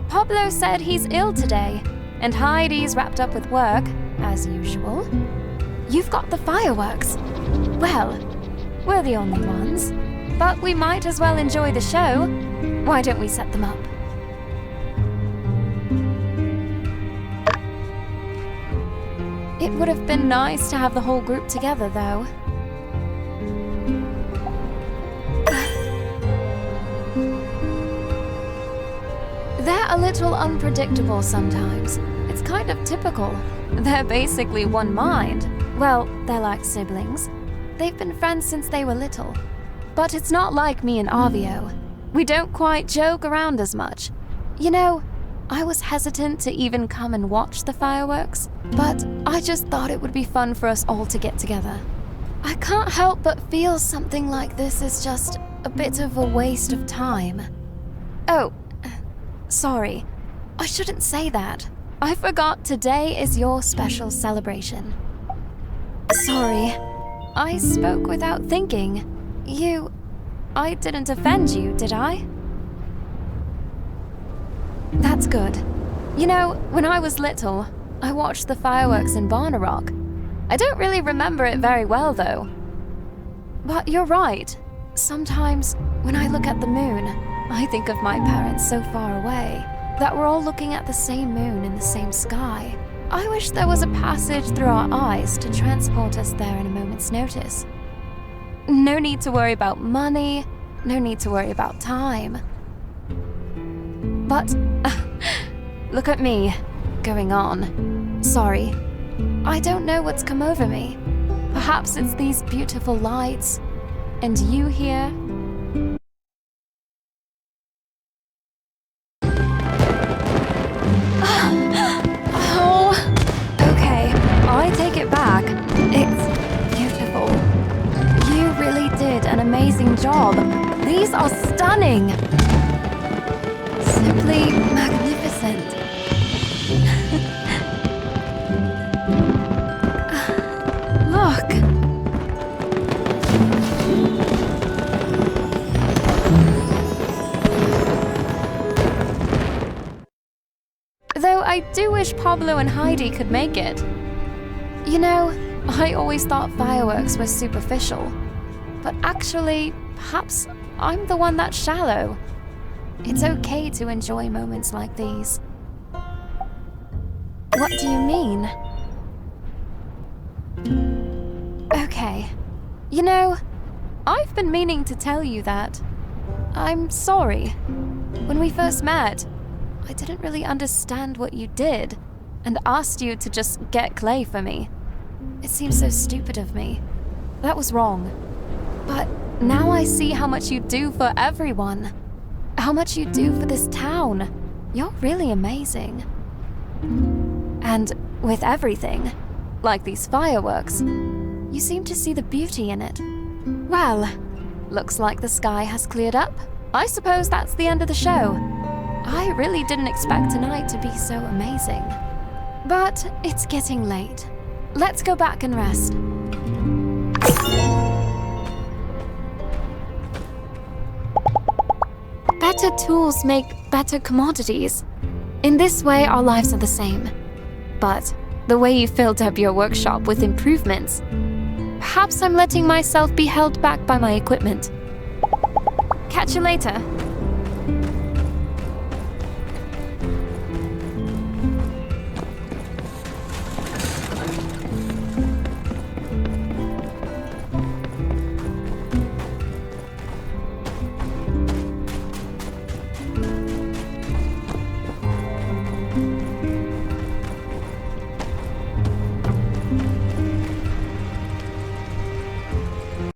Pablo said he's ill today, and Heidi's wrapped up with work, as usual. You've got the fireworks. Well, we're the only ones, but we might as well enjoy the show. Why don't we set them up? It would have been nice to have the whole group together, though. They're a little unpredictable sometimes. It's kind of typical. They're basically one mind. Well, they're like siblings. They've been friends since they were little. But it's not like me and Avio. We don't quite joke around as much. You know, I was hesitant to even come and watch the fireworks, but I just thought it would be fun for us all to get together. I can't help but feel something like this is just a bit of a waste of time. Oh, sorry. I shouldn't say that. I forgot today is your special celebration. Sorry. I spoke without thinking. I didn't offend you, did I? That's good. You know, when I was little, I watched the fireworks in Barnarock. I don't really remember it very well, though. But you're right. Sometimes, when I look at the moon, I think of my parents so far away that we're all looking at the same moon in the same sky. I wish there was a passage through our eyes to transport us there in a moment's notice. No need to worry about money, no need to worry about time. But, look at me, going on. Sorry, I don't know what's come over me. Perhaps it's these beautiful lights, and you here. Oh, okay, I take it back. It's beautiful. You really did an amazing job. These are stunning. Simply magnificent. Look. Though I do wish Pablo and Heidi could make it. You know, I always thought fireworks were superficial. But actually, perhaps I'm the one that's shallow. It's okay to enjoy moments like these. What do you mean? Okay. You know, I've been meaning to tell you that. I'm sorry. When we first met, I didn't really understand what you did, and asked you to just get clay for me. It seems so stupid of me. That was wrong. But now I see how much you do for everyone. How much you do for this town. You're really amazing. And with everything, like these fireworks, you seem to see the beauty in it. Well, looks like the sky has cleared up. I suppose that's the end of the show. I really didn't expect tonight to be so amazing. But it's getting late. Let's go back and rest. Better tools make better commodities. In this way, our lives are the same. But the way you filled up your workshop with improvements, perhaps I'm letting myself be held back by my equipment. Catch you later.